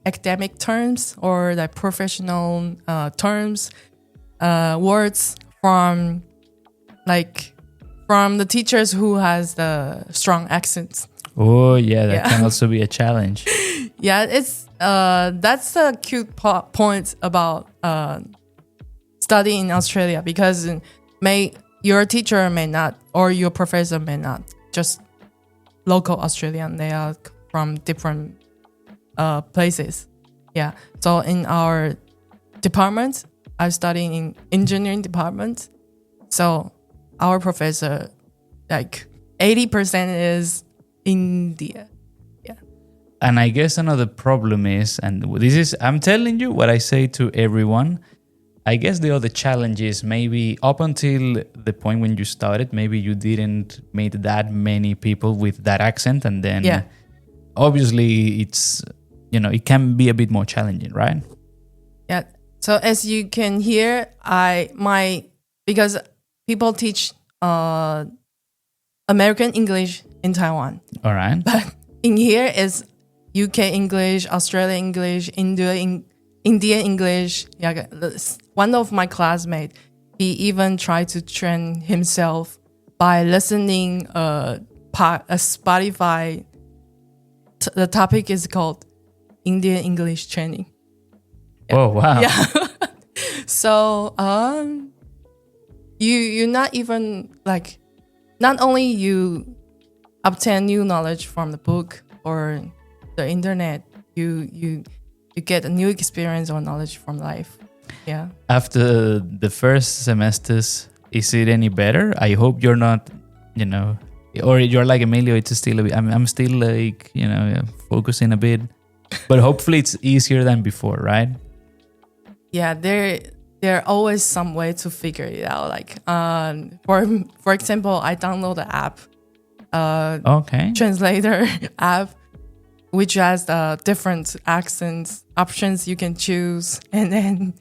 academic terms or the professional terms, words from the teachers who has the strong accents. Oh yeah, that can also be a challenge. Yeah, it's that's the cute point about study in Australia, because your teacher may not, or your professor may not, just local Australian. They are from different places. Yeah. So in our department, I study in engineering department. So our professor, like 80% is India. And I guess another problem is, and this is, I'm telling you what I say to everyone. I guess the other challenge is maybe up until the point when you started, maybe you didn't meet that many people with that accent. And then obviously it's, it can be a bit more challenging, right? Yeah. So as you can hear, because people teach American English in Taiwan. All right. But in here is UK English, Australian English, Indian English. Yeah, one of my classmates, he even tried to train himself by listening a Spotify. The topic is called Indian English training. Oh wow! Yeah. So you not even like, not only you obtain new knowledge from the book or the internet, you get a new experience or knowledge from life. Yeah. After the first semesters, is it any better? I hope you're not, or you're like Emilio. It's still a bit. I'm still like focusing a bit, but hopefully it's easier than before, right? Yeah, there always some way to figure it out. Like for example, I download the app, translator app, which has different accents options you can choose, and then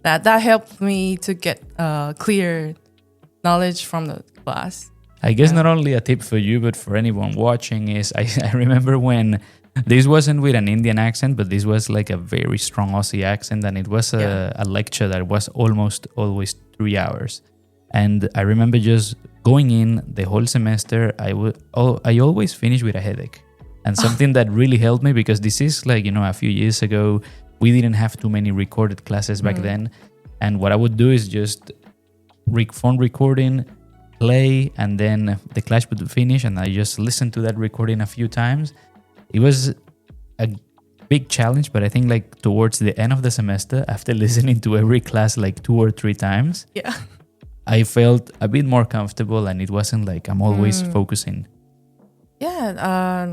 that helped me to get clear knowledge from the class. I guess not only a tip for you, but for anyone watching is I remember when this wasn't with an Indian accent, but this was like a very strong Aussie accent, and it was a lecture that was almost always 3 hours. And I remember just going in the whole semester, I always finish with a headache. And something that really helped me, because this is like, a few years ago, we didn't have too many recorded classes back then. And what I would do is just phone recording, play, and then the class would finish, and I just listened to that recording a few times. It was a big challenge, but I think like towards the end of the semester, after listening to every class like 2 or 3 times, I felt a bit more comfortable, and it wasn't like I'm always focusing. Yeah,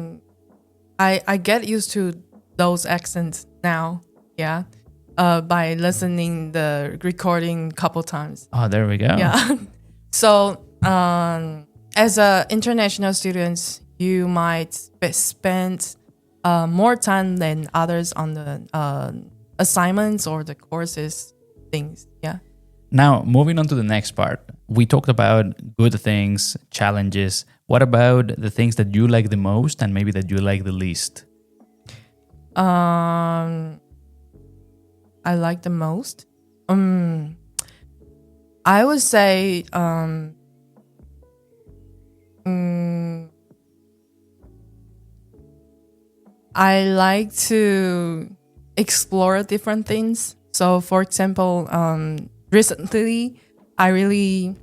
I get used to those accents now. Yeah, by listening the recording couple times. Oh, there we go. Yeah. So as a international students, you might spend more time than others on the assignments or the courses things. Yeah. Now, moving on to the next part, we talked about good things, challenges. What about the things that you like the most and maybe that you like the least? I like the most. I would say I like to explore different things. So, for example, recently I really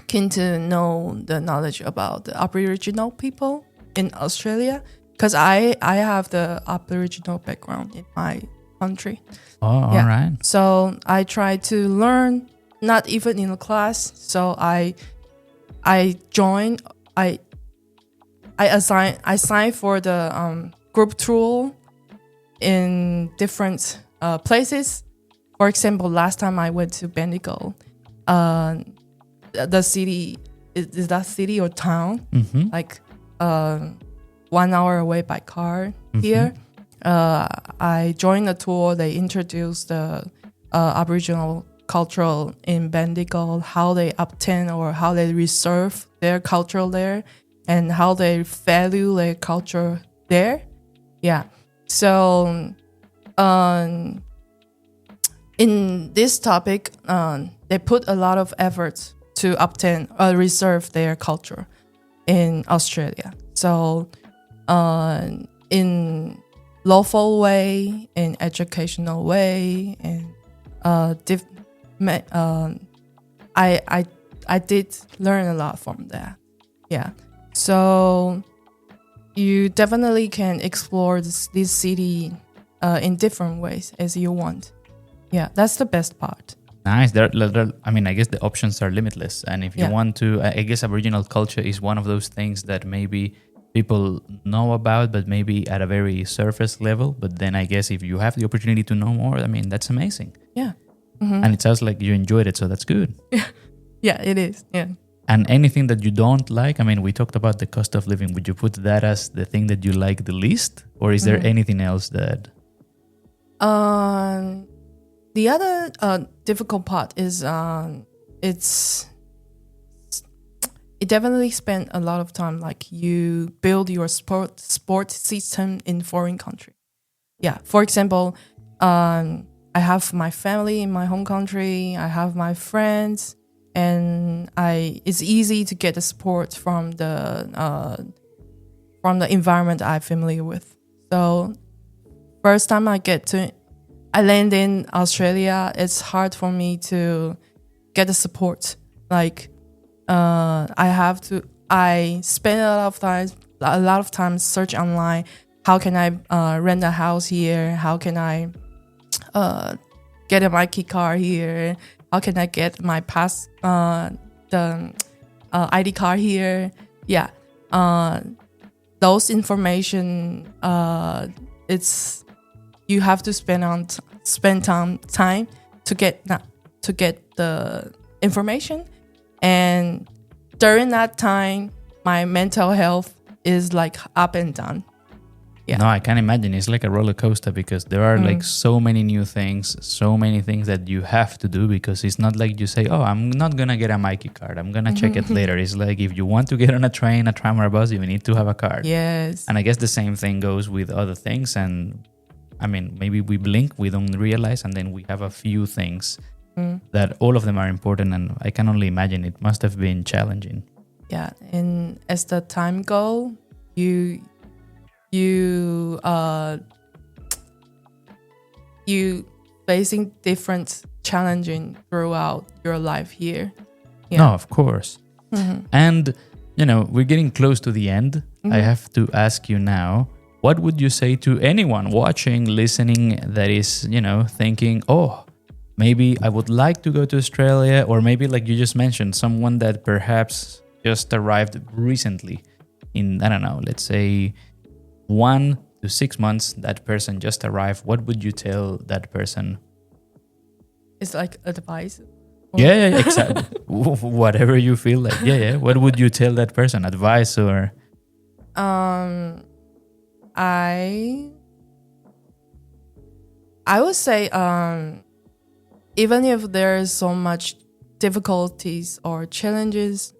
keen to know the knowledge about the Aboriginal people in Australia, because I have the Aboriginal background in my country. Oh, all right. So I try to learn, not even in a class. So I signed for the group tour in different places. For example, last time I went to Bendigo, the city is that city or town, like 1 hour away by car here. I joined the tour. They introduced the Aboriginal culture in Bendigo, how they obtain or how they reserve their culture there, and how they value their culture there. Yeah. So in this topic, they put a lot of effort to obtain or reserve their culture in Australia. So in lawful way, in educational way, and I did learn a lot from that. Yeah. So you definitely can explore this city in different ways as you want. Yeah, that's the best part. Nice. I mean, I guess the options are limitless. And if you Yeah. want to, I guess Aboriginal culture is one of those things that maybe people know about, but maybe at a very surface level. But then I guess if you have the opportunity to know more, I mean, that's amazing. Yeah. And it sounds like you enjoyed it, so that's good. Yeah, it is. Yeah. And anything that you don't like, I mean, we talked about the cost of living. Would you put that as the thing that you like the least? Or is there anything else that... The other difficult part is it definitely spend a lot of time. Like you build your sport system in foreign country. Yeah, for example, I have my family in my home country. I have my friends, and it's easy to get the support from the environment I'm familiar with. So first time I land in Australia, it's hard for me to get the support. Like I spend a lot of time search online. How can I rent a house here? How can I get a key card here? How can I get my the ID card here? Yeah, those information. You have to spend time to get the information, and during that time, my mental health is like up and down. Yeah. No, I can't imagine. It's like a roller coaster because there are like so many new things, so many things that you have to do because it's not like you say, oh, I'm not going to get a Mikey card. I'm going to check it later. It's like if you want to get on a train, a tram or a bus, you need to have a card. Yes. And I guess the same thing goes with other things. And I mean, maybe we blink, we don't realize, and then we have a few things that all of them are important. And I can only imagine it must have been challenging. Yeah. And as the time go, you facing different challenging throughout your life here. Yeah. No, of course. And, we're getting close to the end. I have to ask you now, what would you say to anyone watching, listening that is, thinking, oh, maybe I would like to go to Australia, or maybe like you just mentioned, someone that perhaps just arrived recently in, I don't know, let's say 1 to 6 months, that person just arrived. What would you tell that person? It's like advice. Yeah, exactly. Whatever you feel like. Yeah. What would you tell that person? Advice or? I would say even if there is so much difficulties or challenges,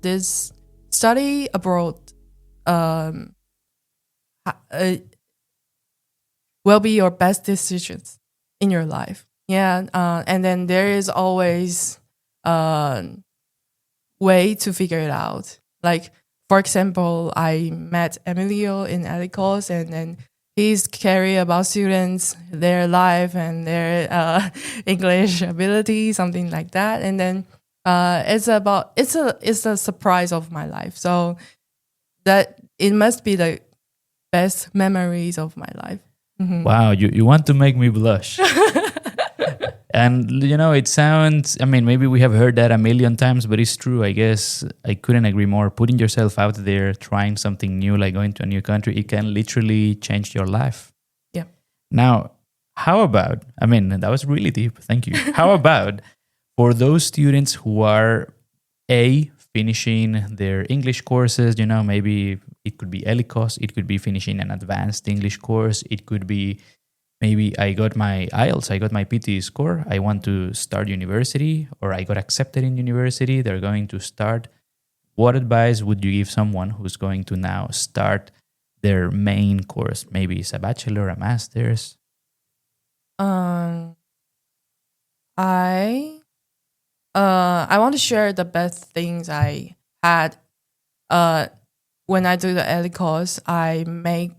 this study abroad will be your best decisions in your life. Yeah, and then there is always way to figure it out. Like, for example, I met Emilio in Alicos, and then he's caring about students, their life, and their English ability, something like that. And then it's a surprise of my life. So that it must be the best memories of my life. Wow, you want to make me blush. And, it sounds, I mean, maybe we have heard that a million times, but it's true. I guess I couldn't agree more. Putting yourself out there, trying something new, like going to a new country, it can literally change your life. Yeah. Now, how about, I mean, that was really deep. Thank you. How about for those students who are finishing their English courses, maybe it could be ELICOS, it could be finishing an advanced English course, it could be maybe I got my IELTS, I got my PTE score, I want to start university, or I got accepted in university, they're going to start. What advice would you give someone who's going to now start their main course? Maybe it's a bachelor, a master's? I want to share the best things I had when I do the ELICOS. I make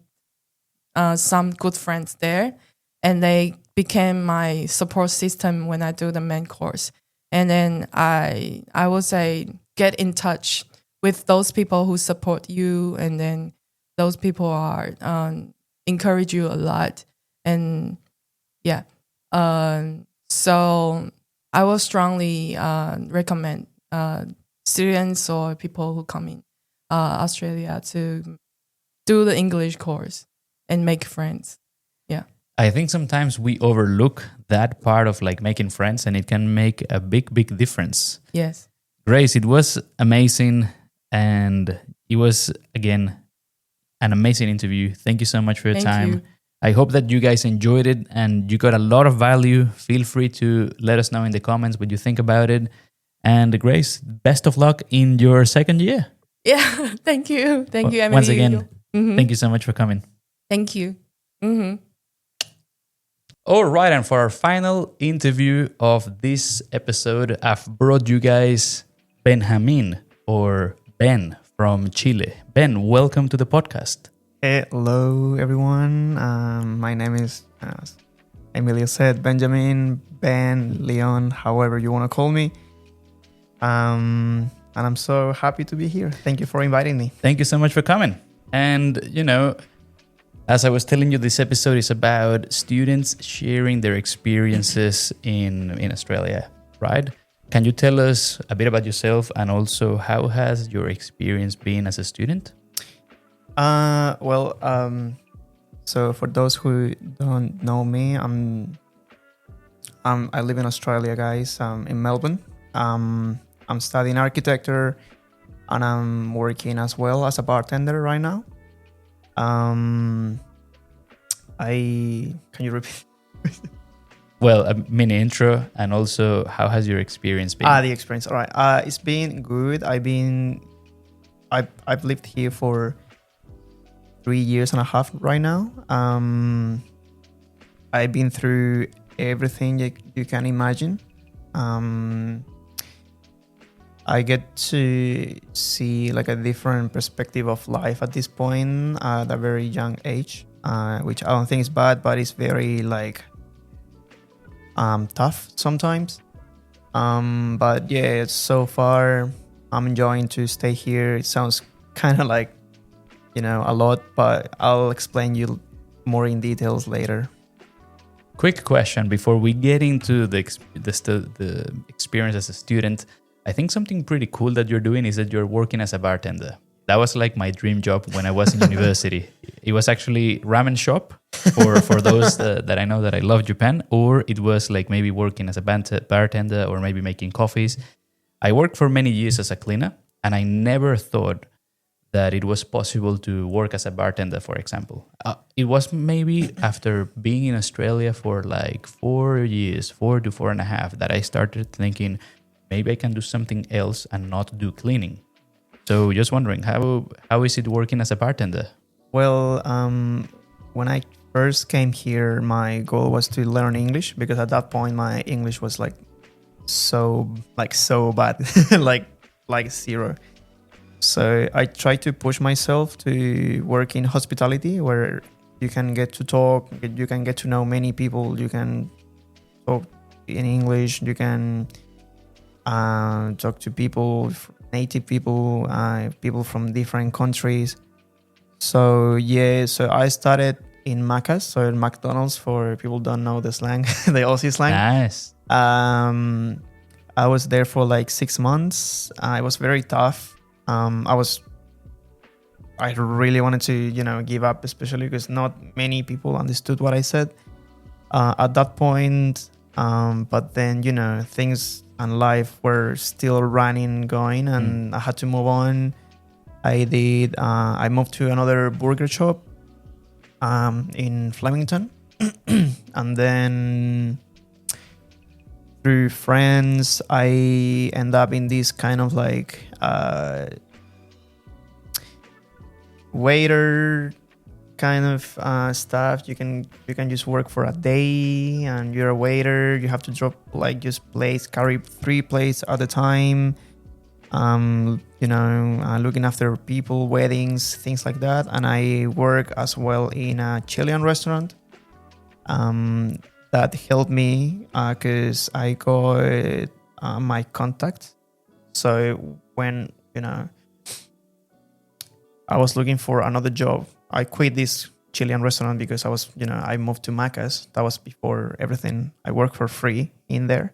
some good friends there, and they became my support system when I do the main course. And then I would say get in touch with those people who support you, and then those people are encourage you a lot. And yeah, so I will strongly recommend students or people who come in Australia to do the English course and make friends. Yeah. I think sometimes we overlook that part of like making friends, and it can make a big difference. Yes. Grace, it was amazing, and it was again an amazing interview. Thank you so much for your Thank time. you. I hope that you guys enjoyed it and you got a lot of value. Feel free to let us know in the comments what you think about it. And Grace, best of luck in your second year. Yeah. Thank you. Thank you, Emily. Once again, Mhm. thank you so much for coming. Thank you. Hmm. All right, and for our final interview of this episode, I've brought you guys Benjamin, or Ben from Chile. Ben, welcome to the podcast. Hello, everyone. My name is, as Emilio said, Benjamin, Ben, Leon, however you want to call me. And I'm so happy to be here. Thank you for inviting me. Thank you so much for coming. And, you know, as I was telling you, this episode is about students sharing their experiences in Australia, right? Can you tell us a bit about yourself, and also how has your experience been as a student? So for those who don't know me, I live in Australia, guys. In Melbourne. I'm studying architecture, and I'm working as well as a bartender right now. Can you repeat? Well, a mini intro, and also how has your experience been? The experience. All right. It's been good. I've lived here for 3 years and a half right now. I've been through everything you can imagine. I get to see like a different perspective of life at this point at a very young age, which I don't think is bad, but it's very like tough sometimes. But yeah, so far I'm enjoying to stay here. It sounds kind of like, a lot, but I'll explain you more in details later. Quick question before we get into the experience as a student. I think something pretty cool that you're doing is that you're working as a bartender. That was like my dream job when I was in university. It was actually ramen shop for those that I know that I love Japan, or it was like maybe working as a bartender or maybe making coffees. I worked for many years as a cleaner, and I never thought that it was possible to work as a bartender, for example. It was maybe after being in Australia for like 4 years, 4 to 4.5, that I started thinking, maybe I can do something else and not do cleaning. So just wondering, how is it working as a bartender? Well, when I first came here, my goal was to learn English, because at that point my English was so bad, like zero. So I tried to push myself to work in hospitality, where you can get to talk, you can get to know many people, you can talk in English, you can talk to people, native people, people from different countries. So yeah, so I started in Macca's, so McDonald's, for people who don't know the slang, the Aussie slang. Nice. I was there for like 6 months. It was very tough. I really wanted to, give up, especially because not many people understood what I said at that point. But then, things and life were still going, and I had to move on. I moved to another burger shop in Flemington. And then through friends, I end up in this kind of like waiter kind of stuff. You can just work for a day, and you're a waiter. You have to drop carry 3 plates at a time. Looking after people, weddings, things like that. And I work as well in a Chilean restaurant. That helped me because I got my contacts. So when, I was looking for another job, I quit this Chilean restaurant because I moved to Macca's. That was before everything. I worked for free in there.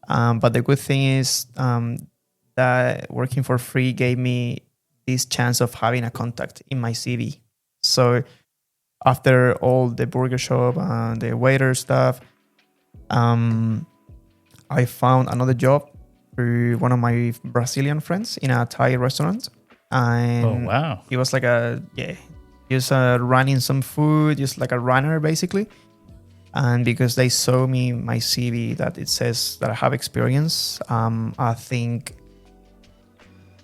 But the good thing is that working for free gave me this chance of having a contact in my CV. So after all the burger shop and the waiter stuff, I found another job through one of my Brazilian friends in a Thai restaurant. And Oh wow. he was like just running some food, just like a runner basically. And because they saw me my CV that it says that I have experience, I think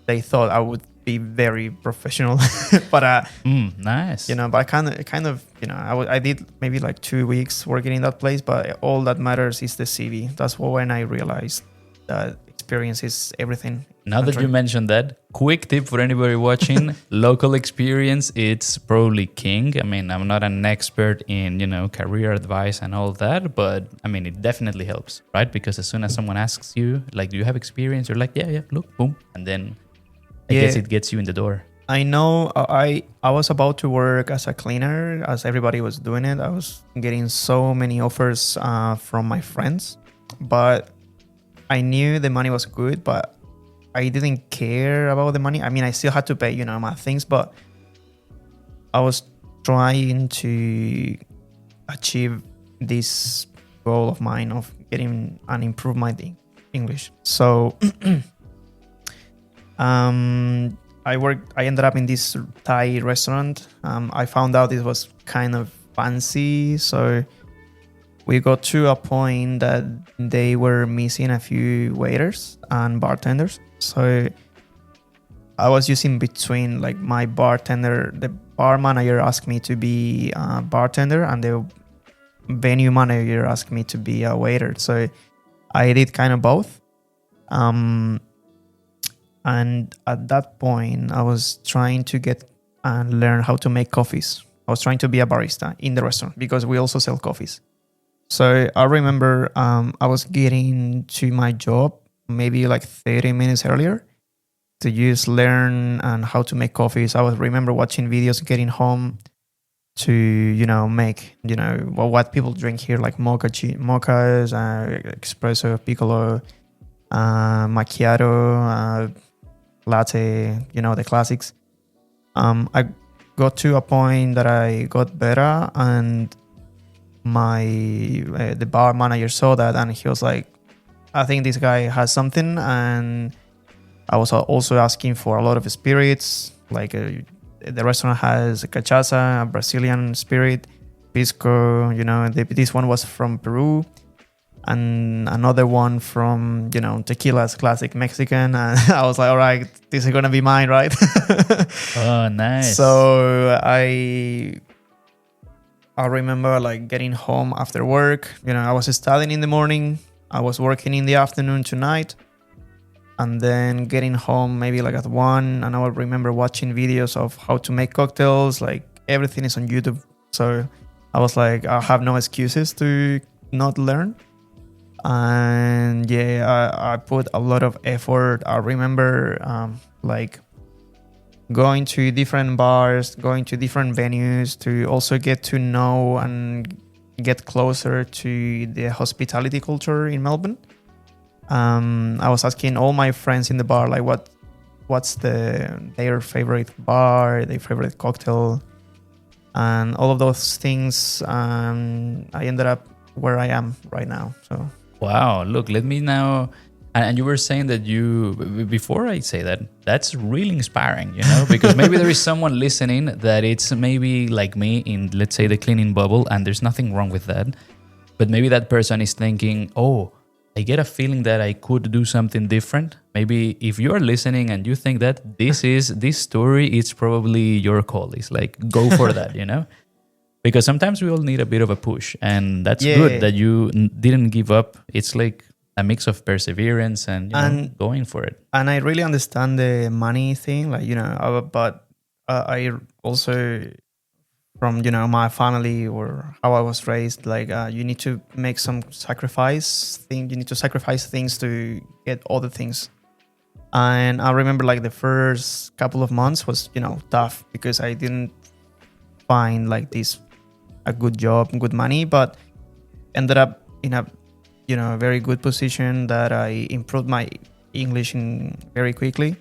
they thought I would be very professional. But Nice. but I kind of I did maybe like 2 weeks working in that place, but all that matters is the CV. That's when I realized that experience is everything. Now that you mentioned that, quick tip for anybody watching: local experience, it's probably king. I mean, I'm not an expert in, career advice and all that, but I mean, it definitely helps, right? Because as soon as someone asks you, like, do you have experience? You're like, yeah, look, boom. And then I guess it gets you in the door. I know I was about to work as a cleaner, as everybody was doing it. I was getting so many offers from my friends, but I knew the money was good, but I didn't care about the money. I mean, I still had to pay, my things, but I was trying to achieve this goal of mine of getting and improve my English. So I ended up in this Thai restaurant. I found out it was kind of fancy, so we got to a point that they were missing a few waiters and bartenders. So I was using between like my bartender, the bar manager asked me to be a bartender, and the venue manager asked me to be a waiter. So I did kind of both. And at that point, I was trying to get and learn how to make coffees. I was trying to be a barista in the restaurant because we also sell coffees. So I remember I was getting to my job maybe like 30 minutes earlier to just learn and how to make coffees. I was remember watching videos getting home to make what people drink here, like mochas, espresso, piccolo, macchiato, latte, the classics. I got to a point that I got better, and the bar manager saw that, and he was like, I think this guy has something. And I was also asking for a lot of spirits, like the restaurant has a cachaça, a Brazilian spirit, pisco, this one was from Peru, and another one from tequila's classic Mexican. And I was like, all right, this is gonna be mine, right? Oh, nice. So I remember like getting home after work. I was studying in the morning, I was working in the afternoon to night, and then getting home maybe like at 1. And I would remember watching videos of how to make cocktails. Like everything is on YouTube, so I was like, I have no excuses to not learn. And I put a lot of effort. I remember like going to different bars, going to different venues to also get to know and get closer to the hospitality culture in Melbourne. I was asking all my friends in the bar, like what's their favorite bar, their favorite cocktail, and all of those things. I ended up where I am right now. So wow, look, let me now. And you were saying that before I say that, that's really inspiring, because maybe there is someone listening that it's maybe like me in, let's say, the cleaning bubble, and there's nothing wrong with that. But maybe that person is thinking, oh, I get a feeling that I could do something different. Maybe if you are listening and you think that this story, it's probably your call. It's like, go for that, Because sometimes we all need a bit of a push, and that's good that you didn't give up. It's like a mix of perseverance and going for it. And I really understand the money thing, like, but I also, from, my family or how I was raised, like, you need to make some sacrifice thing. You need to sacrifice things to get other things. And I remember like the first couple of months was, tough because I didn't find like a good job, good money, but ended up in a a very good position that I improved my English in very quickly.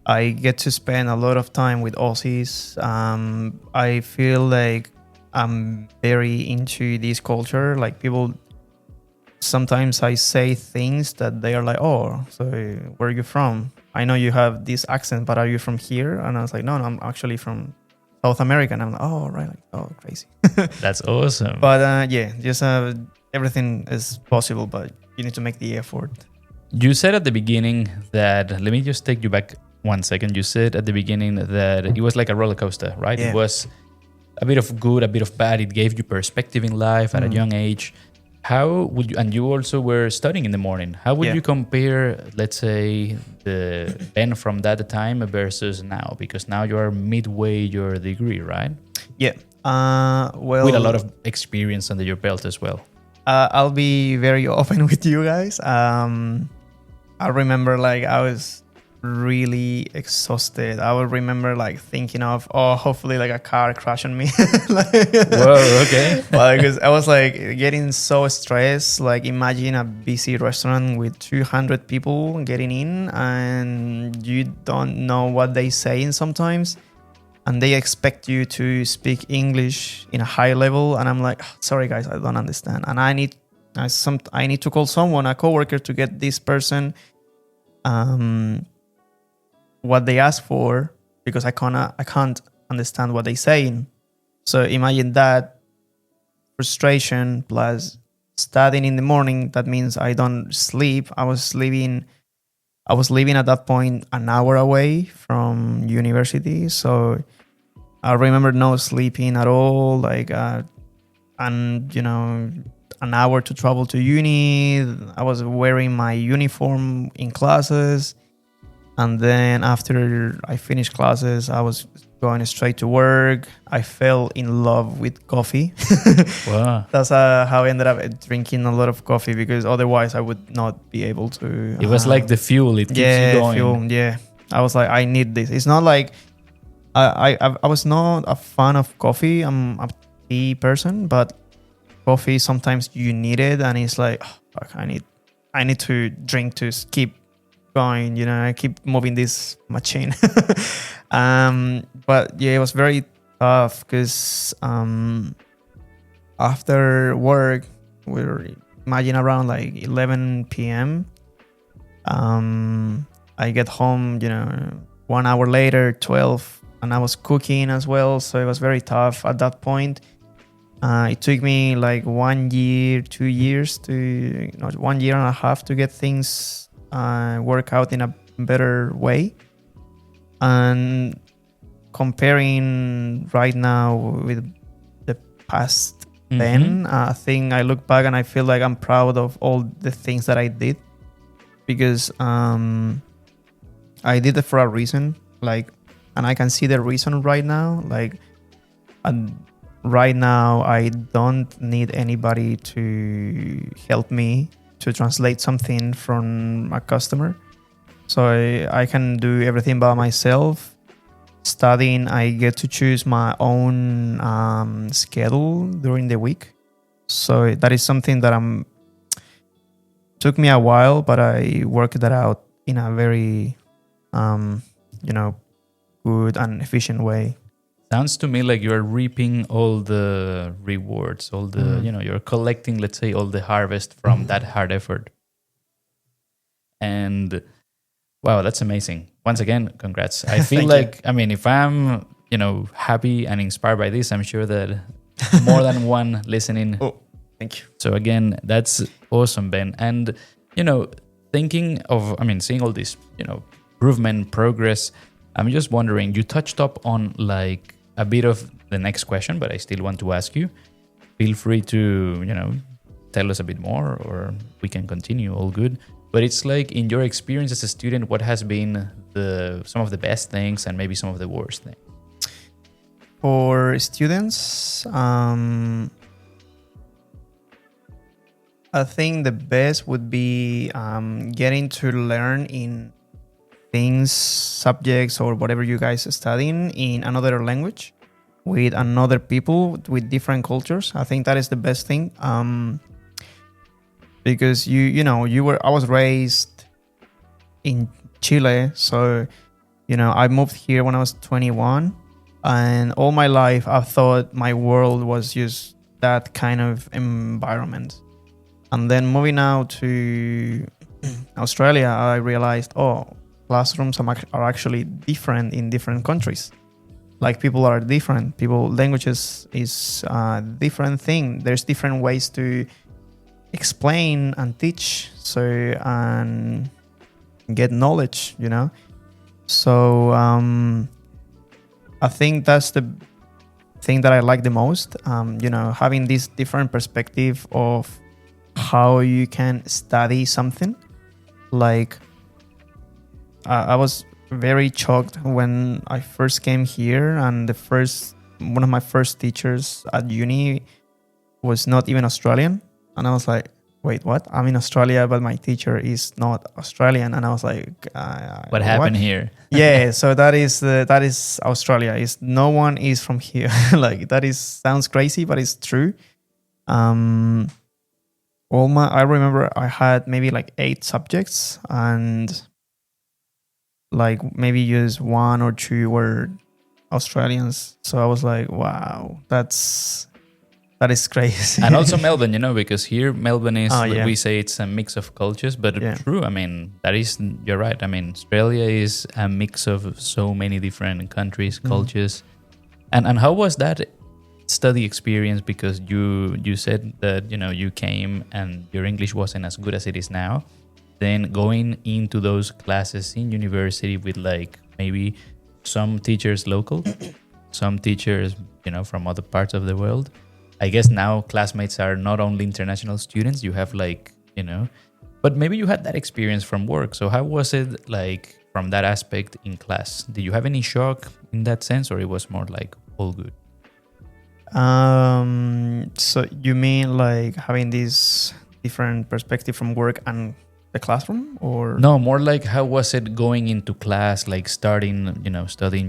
I get to spend a lot of time with Aussies. I feel like I'm very into this culture. Like people, sometimes I say things that they are like, "Oh, so where are you from? I know you have this accent, but are you from here?" And I was like, "No, I'm actually from South America." And I'm like, "Oh, right, like, oh, crazy." That's awesome. But yeah, just everything is possible, but you need to make the effort. You said at the beginning that, let me just take you back 1 second. You said at the beginning that it was like a roller coaster, right? Yeah. It was a bit of good, a bit of bad. It gave you perspective in life at a young age. How would you, and you also were studying in the morning, how would Yeah. you compare, let's say, the Ben from that time versus now? Because now you're midway your degree, right? Yeah. Well, With a lot of experience under your belt as well. I'll be very open with you guys. I remember like I was really exhausted. I would remember like thinking of, oh, hopefully like a car crash on me. Whoa, okay. Well, because I was like getting so stressed. Like imagine a busy restaurant with 200 people getting in and you don't know what they saying sometimes. And they expect you to speak English in a high level. And I'm like, "Oh, sorry guys, I don't understand. And I need to call someone, a coworker, to get this person what they ask for, because I can't understand what they're saying." So imagine that frustration plus studying in the morning. That means I don't sleep. I was living at that point an hour away from university. So I remember no sleeping at all. Like, and an hour to travel to uni. I was wearing my uniform in classes. And then after I finished classes, I was going straight to work. I fell in love with coffee. Wow. That's how I ended up drinking a lot of coffee, because otherwise I would not be able to. It was like the fuel. It keeps you going. Fuel. Yeah, I was like, I need this. It's not like I was not a fan of coffee. I'm a tea person, but coffee sometimes you need it, and it's like, oh, fuck, I need to drink to keep going. I keep moving this machine. But yeah, it was very tough because after work, we were imagine around like 11 p.m. I get home, 1 hour later, 12, and I was cooking as well, so it was very tough at that point. It took me like 1 year, 2 years 1 year and a half to get things work out in a better way. And comparing right now with the past then, I think I look back and I feel like I'm proud of all the things that I did, because I did it for a reason, and I can see the reason right now. And right now I don't need anybody to help me to translate something from a customer. So I can do everything by myself. Studying, I get to choose my own schedule during the week. So that is something that took me a while, but I worked that out in a very, good and efficient way. Sounds to me like you're reaping all the rewards, all the, you're collecting, let's say, all the harvest from that hard effort. And wow, that's amazing. Once again, congrats. I feel like, if I'm, happy and inspired by this, I'm sure that more than one listening. Oh, thank you. So again, that's awesome, Ben. And, thinking of, seeing all this, improvement, progress, I'm just wondering, you touched up on like a bit of the next question, but I still want to ask you. Feel free to, tell us a bit more, or we can continue, all good. But it's like, in your experience as a student, what has been some of the best things and maybe some of the worst things? For students, I think the best would be getting to learn in things, subjects, or whatever you guys are studying in another language. with another people with different cultures. I think that is the best thing. Because I was raised in Chile, so I moved here when I was 21, and all my life I thought my world was just that kind of environment. And then moving out to Australia, I realized, classrooms are actually different in different countries. Like, people are different. Languages is a different thing. There's different ways to explain and teach, and get knowledge, So I think that's the thing that I like the most. Having this different perspective of how you can study something. Like, I was very shocked when I first came here, and one of my first teachers at uni was not even Australian, and I was like, wait, what? I'm in Australia, but my teacher is not Australian, and I was like, what happened here? Yeah, so that is Australia. No one is from here. Like, sounds crazy, but it's true. I remember I had maybe like 8 subjects, and like maybe just 1 or 2 were Australians. So I was like, wow, that is crazy. And also Melbourne, because here Melbourne is, yeah. we say it's a mix of cultures, but true. I mean, you're right. I mean, Australia is a mix of so many different countries, cultures. And how was that study experience? Because you said that, you came and your English wasn't as good as it is now. Then going into those classes in university with like maybe some teachers local, some teachers, from other parts of the world. I guess now classmates are not only international students, you have like, but maybe you had that experience from work. So how was it like from that aspect in class? Did you have any shock in that sense, or it was more like all good? So you mean like having this different perspective from work and the classroom, or? No, more like how was it going into class, like studying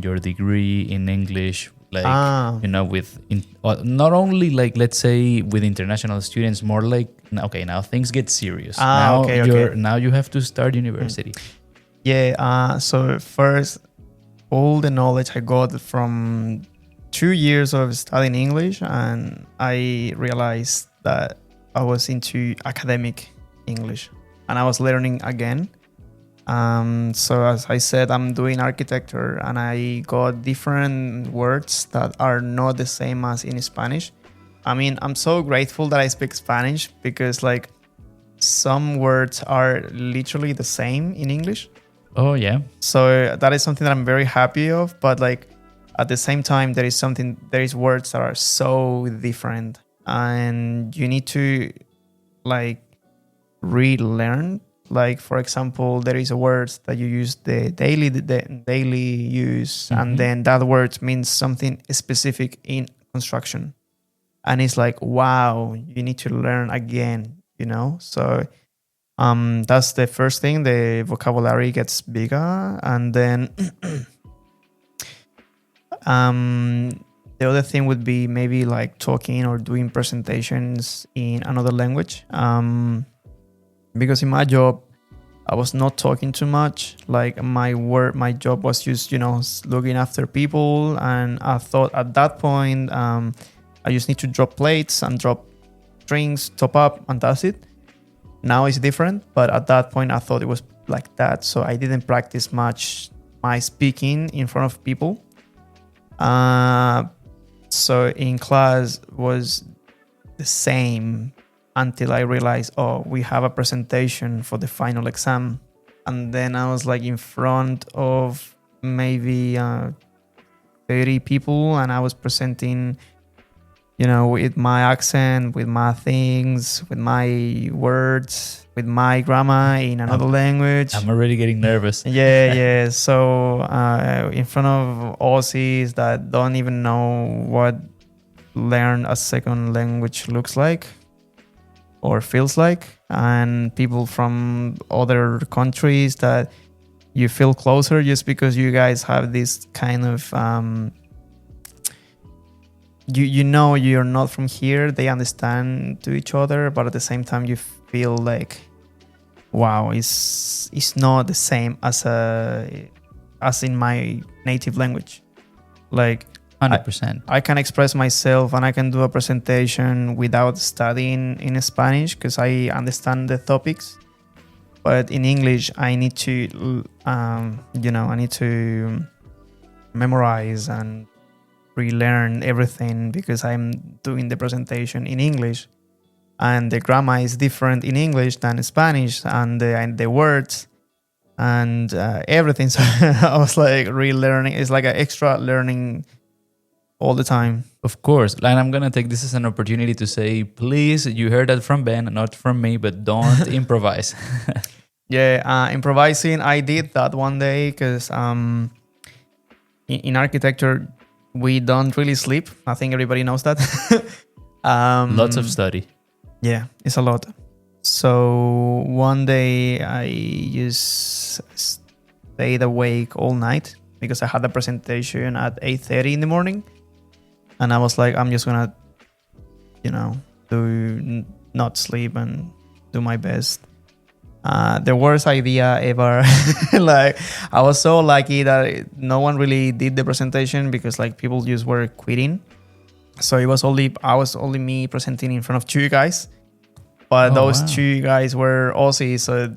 your degree in English, like, not only like, let's say with international students, more like, okay, now things get serious. Now you have to start university. Yeah. So first, all the knowledge I got from 2 years of studying English, and I realized that I was into academic English, and I was learning again. So as I said, I'm doing architecture, and I got different words that are not the same as in Spanish. I mean, I'm so grateful that I speak Spanish, because like some words are literally the same in English. Oh yeah. So that is something that I'm very happy of. But like at the same time, there is words that are so different, and you need to like relearn. Like, for example, there is a word that you use the daily use, and then that word means something specific in construction, and it's like, wow, you need to learn again, So that's the first thing. The vocabulary gets bigger, and then the other thing would be maybe like talking or doing presentations in another language. Because in my job, I was not talking too much. Like my job was just, looking after people. And I thought at that point, I just need to drop plates and drop drinks, top up, and that's it. Now it's different. But at that point, I thought it was like that. So I didn't practice much my speaking in front of people. So in class was the same, until I realized, we have a presentation for the final exam. And then I was like in front of maybe 30 people, and I was presenting, with my accent, with my things, with my words, with my grammar in another language. I'm already getting nervous. Yeah. So in front of Aussies that don't even know what learn a second language looks like or feels like, and people from other countries that you feel closer just because you guys have this kind of you know you're not from here. They understand to each other, but at the same time you feel like, wow, it's not the same as in my native language. Like 100%. I can express myself and I can do a presentation without studying in Spanish because I understand the topics. But in English, I need to, I need to memorize and relearn everything because I'm doing the presentation in English. And the grammar is different in English than in Spanish, and the words and everything. So I was like relearning. It's like an extra learning all the time. Of course. And I'm going to take this as an opportunity to say, please, you heard that from Ben, not from me, but don't improvise. Yeah, improvising. I did that one day because in architecture, we don't really sleep. I think everybody knows that. Lots of study. Yeah, it's a lot. So one day I just stayed awake all night because I had a presentation at 8:30 in the morning. And I was like, I'm just going to, not sleep and do my best. The worst idea ever. Like, I was so lucky that no one really did the presentation because like people just were quitting. So I was only me presenting in front of 2 guys, but those 2 guys were Aussies. So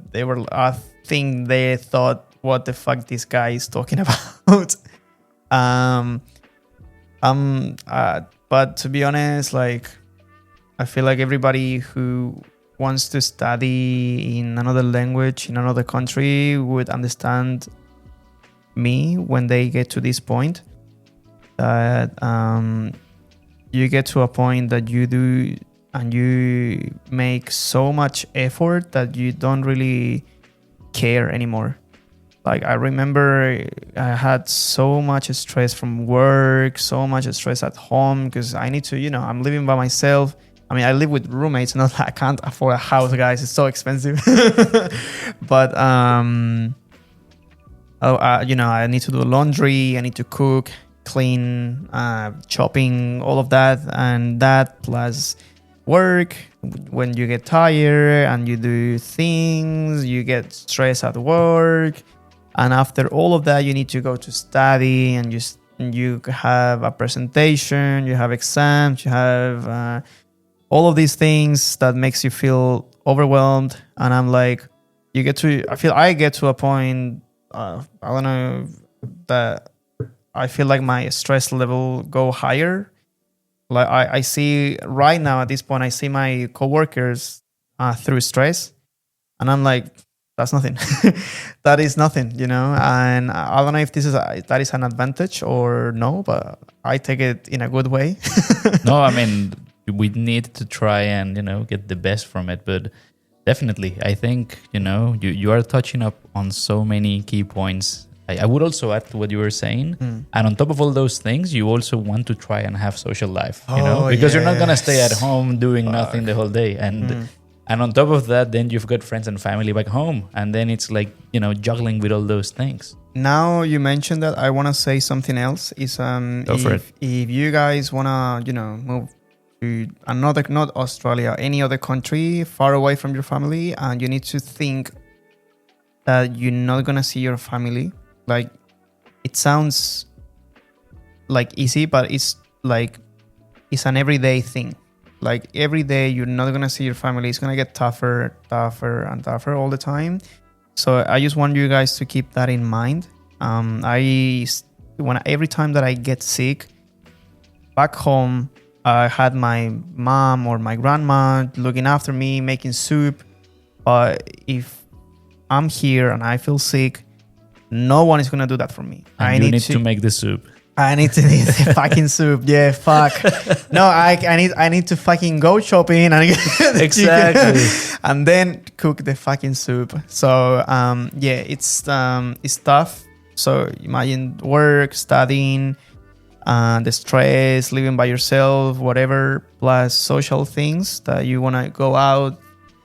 I think they thought, what the fuck this guy is talking about? But to be honest, like, I feel like everybody who wants to study in another language, in another country, would understand me when they get to this point. That you get to a point that you do and you make so much effort that you don't really care anymore. Like, I remember I had so much stress from work, so much stress at home because I need to, I'm living by myself. I mean, I live with roommates, not I can't afford a house, guys. It's so expensive. But, I need to do laundry. I need to cook, clean, shopping, all of that. And that plus work. When you get tired and you do things, you get stressed at work. And after all of that, you need to go to study and you have a presentation, you have exams, you have all of these things that makes you feel overwhelmed. And I'm like, I get to a point, I don't know, that I feel like my stress level go higher. Like I see right now at this point, I see my coworkers through stress, and I'm like, that's nothing. That is nothing, And I don't know if that is an advantage or no, but I take it in a good way. No, I mean, we need to try and get the best from it, but definitely, I think you are touching up on so many key points. I would also add to what you were saying, and on top of all those things, you also want to try and have social life, because you're not gonna stay at home doing nothing the whole day, and on top of that, then you've got friends and family back home, and then it's like juggling with all those things. Now you mentioned that, I want to say something else. Is if you guys wanna move to another, not Australia, any other country far away from your family, and you need to think that you're not gonna see your family. Like, it sounds like easy, but it's an everyday thing. Like, every day you're not gonna see your family. It's gonna get tougher and tougher all the time. So I just want you guys to keep that in mind. Every time that I get sick back home, I had my mom or my grandma looking after me, making soup. If I'm here and I feel sick, no one is gonna do that for me. And I need to make the soup. I need to eat the fucking soup. Yeah, fuck. No, I need to fucking go shopping and get the Exactly. chicken and then cook the fucking soup. So it's tough. So imagine work, studying, the stress, living by yourself, whatever, plus social things that you wanna go out.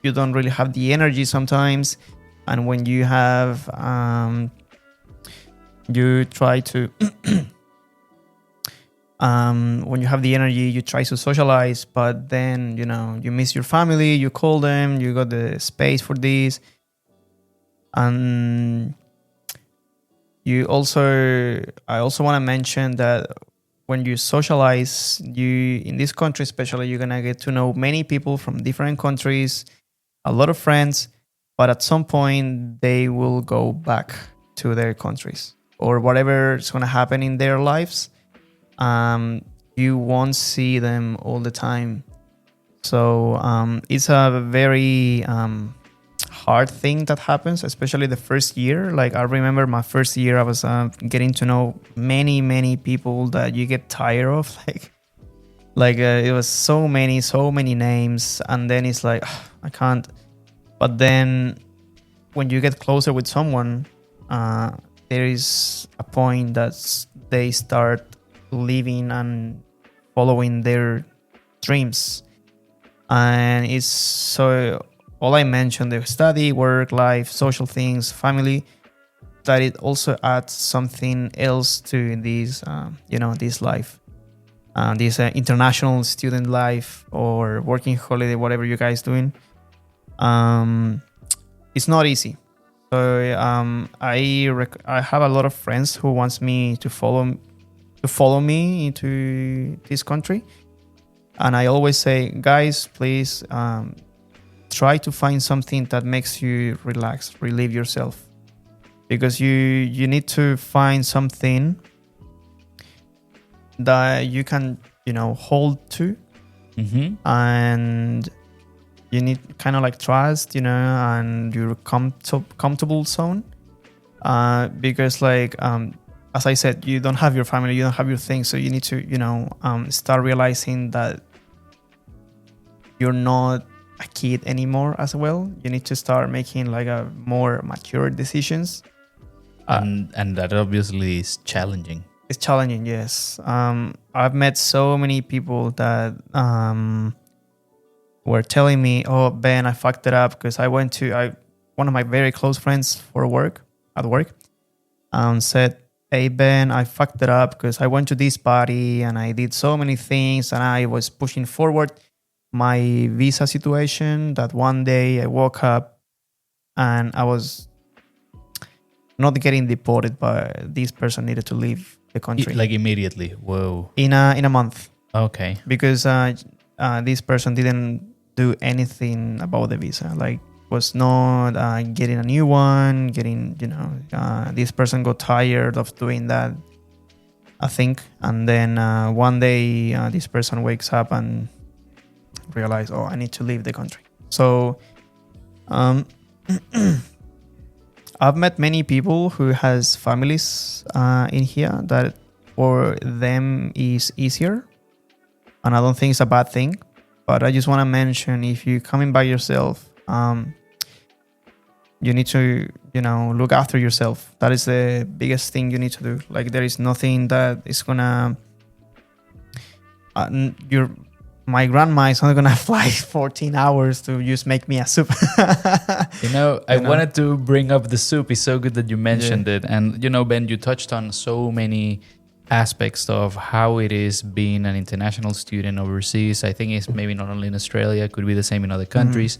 You don't really have the energy sometimes, and when you have you try to When you have the energy, you try to socialize, but then you miss your family. You call them. You got the space for this, and I also want to mention that when you socialize, you in this country especially, you're gonna get to know many people from different countries, a lot of friends, but at some point they will go back to their countries or whatever is gonna happen in their lives. You won't see them all the time, so it's a very hard thing that happens, especially the first year. Like I remember my first year, I was getting to know many people that you get tired of. It was so many names, and then it's like I can't. But then when you get closer with someone, there is a point that they start living and following their dreams, and it's so. All I mentioned, the study, work, life, social things, family, that it also adds something else to this, this life, this international student life or working holiday, whatever you guys doing. It's not easy. So I have a lot of friends who wants me to follow me into this country, and I always say, guys, please. Try to find something that makes you relax, relieve yourself, because you need to find something that you can hold to, and you need kind of like trust, and your comfortable zone, because as I said, you don't have your family, you don't have your things, so you need to start realizing that you're not a kid anymore as well. You need to start making a more mature decisions, and that obviously is challenging. It's challenging, yes. I've met so many people that were telling me, "Oh, Ben, I fucked it up because I went to one of my very close friends at work, said, 'Hey Ben, I fucked it up because I went to this party and I did so many things and I was pushing forward my visa situation that one day I woke up and I was not getting deported, but this person needed to leave the country Immediately. Whoa. In a month. Okay. Because this person didn't do anything about the visa. Was not getting a new one. This person got tired of doing that, I think, and then one day this person wakes up and realize, I need to leave the country. So I've met many people who has families in here that for them is easier, and I don't think it's a bad thing, but I just want to mention, if you're coming by yourself, you need to look after yourself. That is the biggest thing you need to do. There is nothing that is gonna my grandma is not gonna fly 14 hours to just make me a soup. I wanted to bring up the soup. It's so good that you mentioned it. And, Ben, you touched on so many aspects of how it is being an international student overseas. I think it's maybe not only in Australia, it could be the same in other countries.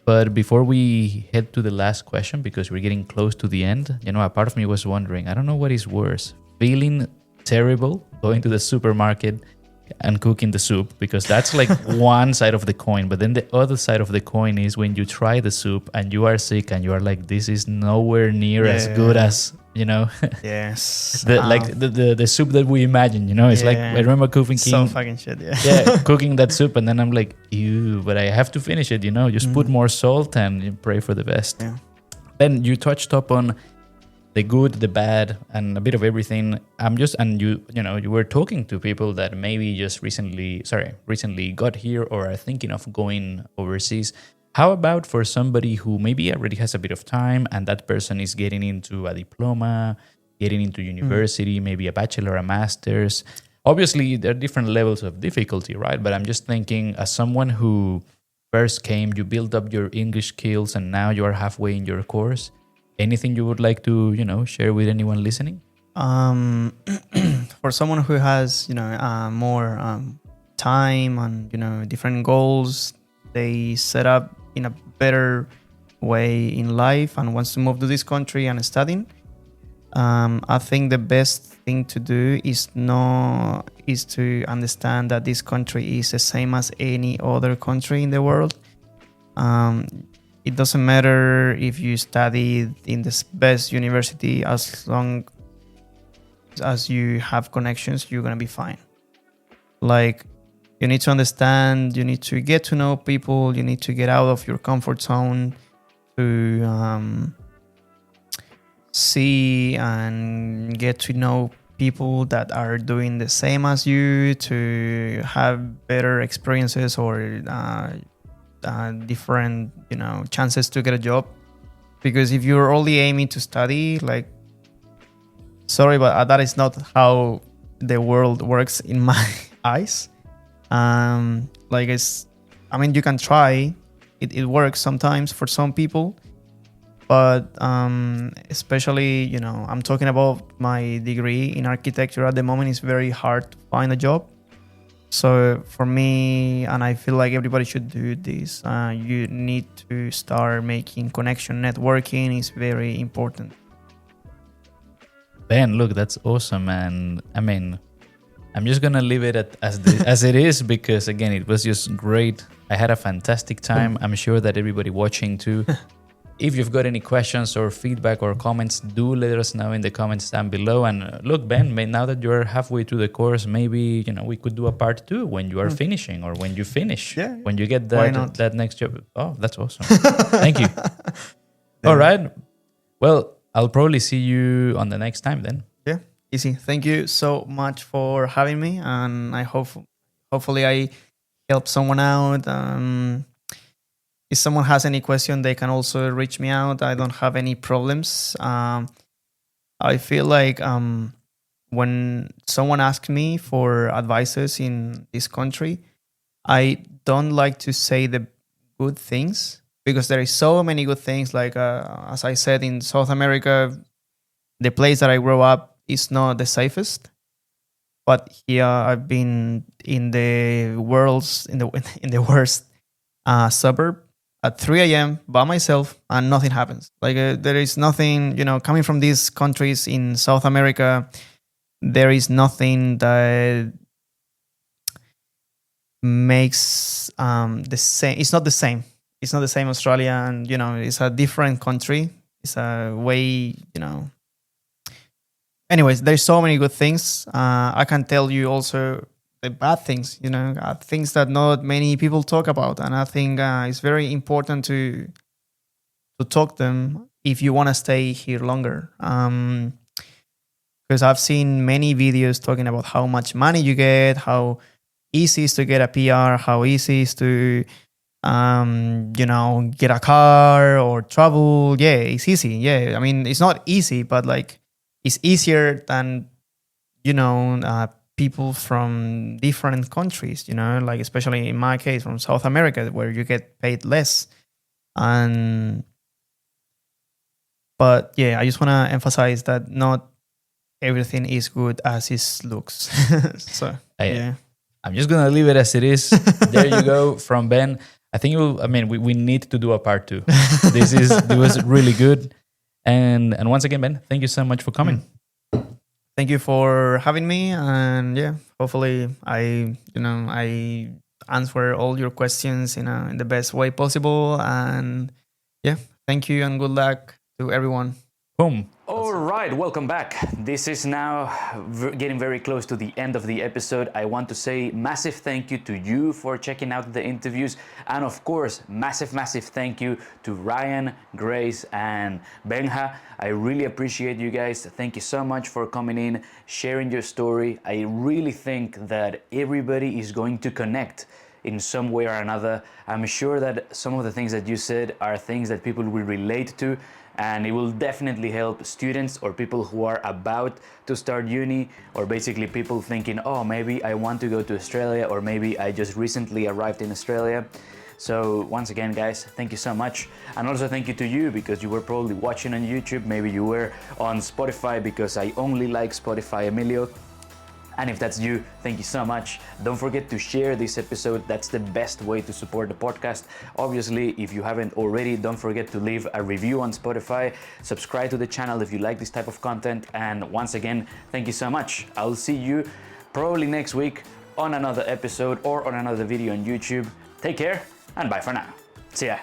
But before we head to the last question, because we're getting close to the end, a part of me was wondering, I don't know what is worse, feeling terrible, going to the supermarket and cooking the soup, because that's one side of the coin. But then the other side of the coin is when you try the soup and you are sick and you are like, this is nowhere near as good as yes, the soup that we imagine. It's I remember cooking so fucking shit. Cooking that soup, and then I'm like, ew, but I have to finish it. Just put more salt and pray for the best. Then you touched up on the good, the bad, and a bit of everything. You were talking to people that maybe just recently got here or are thinking of going overseas. How about for somebody who maybe already has a bit of time and that person is getting into a diploma, getting into university, maybe a bachelor, a master's? Obviously, there are different levels of difficulty, right? But I'm just thinking, as someone who first came, you built up your English skills and now you are halfway in your course. Anything you would like to, share with anyone listening? For someone who has, more time and different goals, they set up in a better way in life and wants to move to this country and studying. I think the best thing to do is to understand that this country is the same as any other country in the world. It doesn't matter if you study in the best university, as long as you have connections, you're gonna be fine. Like, you need to understand, you need to get to know people, you need to get out of your comfort zone to see and get to know people that are doing the same as you, to have better experiences or different chances to get a job. Because if you're only aiming to study, like, sorry, but that is not how the world works in my eyes. You can try, it works sometimes for some people, but especially, I'm talking about my degree in architecture at the moment. It's very hard to find a job. So for me, and I feel like everybody should do this, you need to start making connection. Networking is very important. Ben, look, that's awesome. And I mean, I'm just going to leave it as it is, because again, it was just great. I had a fantastic time. I'm sure that everybody watching too. If you've got any questions or feedback or comments, do let us know in the comments down below. And look, Ben, now that you're halfway through the course, maybe we could do a part 2 when you are finishing, or when you finish, when you get that next job. Oh, that's awesome. Thank you. All right. Well, I'll probably see you on the next time then. Yeah, easy. Thank you so much for having me, and I hopefully I help someone out. If someone has any question, they can also reach me out. I don't have any problems. I feel like when someone asks me for advices in this country, I don't like to say the good things, because there is so many good things. Like, as I said, in South America, the place that I grew up is not the safest. But here I've been in the worst suburb at 3 a.m. by myself, and nothing happens. Like, there is nothing, coming from these countries in South America, there is nothing that makes the same. It's not the same. It's not the same Australia, and it's a different country. It's a way, Anyways, there's so many good things. I can tell you also the bad things, things that not many people talk about, and I think it's very important to talk them if you want to stay here longer. Because I've seen many videos talking about how much money you get, how easy it is to get a PR, how easy it is to get a car or travel. Yeah, it's easy. Yeah, I mean, it's not easy, but like, it's easier than people from different countries, like, especially in my case, from South America, where you get paid less. But yeah, I just want to emphasize that not everything is good as it looks. So yeah, I'm just gonna leave it as it is. There you go, from Ben. I think we need to do a part 2. It was really good. And once again, Ben, thank you so much for coming. Thank you for having me, and yeah, hopefully I answer all your questions in the best way possible. And yeah, thank you and good luck to everyone. Boom. All right, welcome back. This is now getting very close to the end of the episode. I want to say massive thank you to you for checking out the interviews. And of course, massive thank you to Ryan, Grace, and Benja. I really appreciate you guys. Thank you so much for coming in, sharing your story. I really think that everybody is going to connect in some way or another. I'm sure that some of the things that you said are things that people will relate to, and it will definitely help students or people who are about to start uni, or basically people thinking, oh, maybe I want to go to Australia, or maybe I just recently arrived in Australia. So once again, guys, thank you so much. And also thank you to you, because you were probably watching on YouTube. Maybe you were on Spotify, because I only like Spotify, Emilio. And if that's you, thank you so much. Don't forget to share this episode. That's the best way to support the podcast. Obviously, if you haven't already, don't forget to leave a review on Spotify. Subscribe to the channel if you like this type of content. And once again, thank you so much. I'll see you probably next week on another episode or on another video on YouTube. Take care and bye for now. See ya.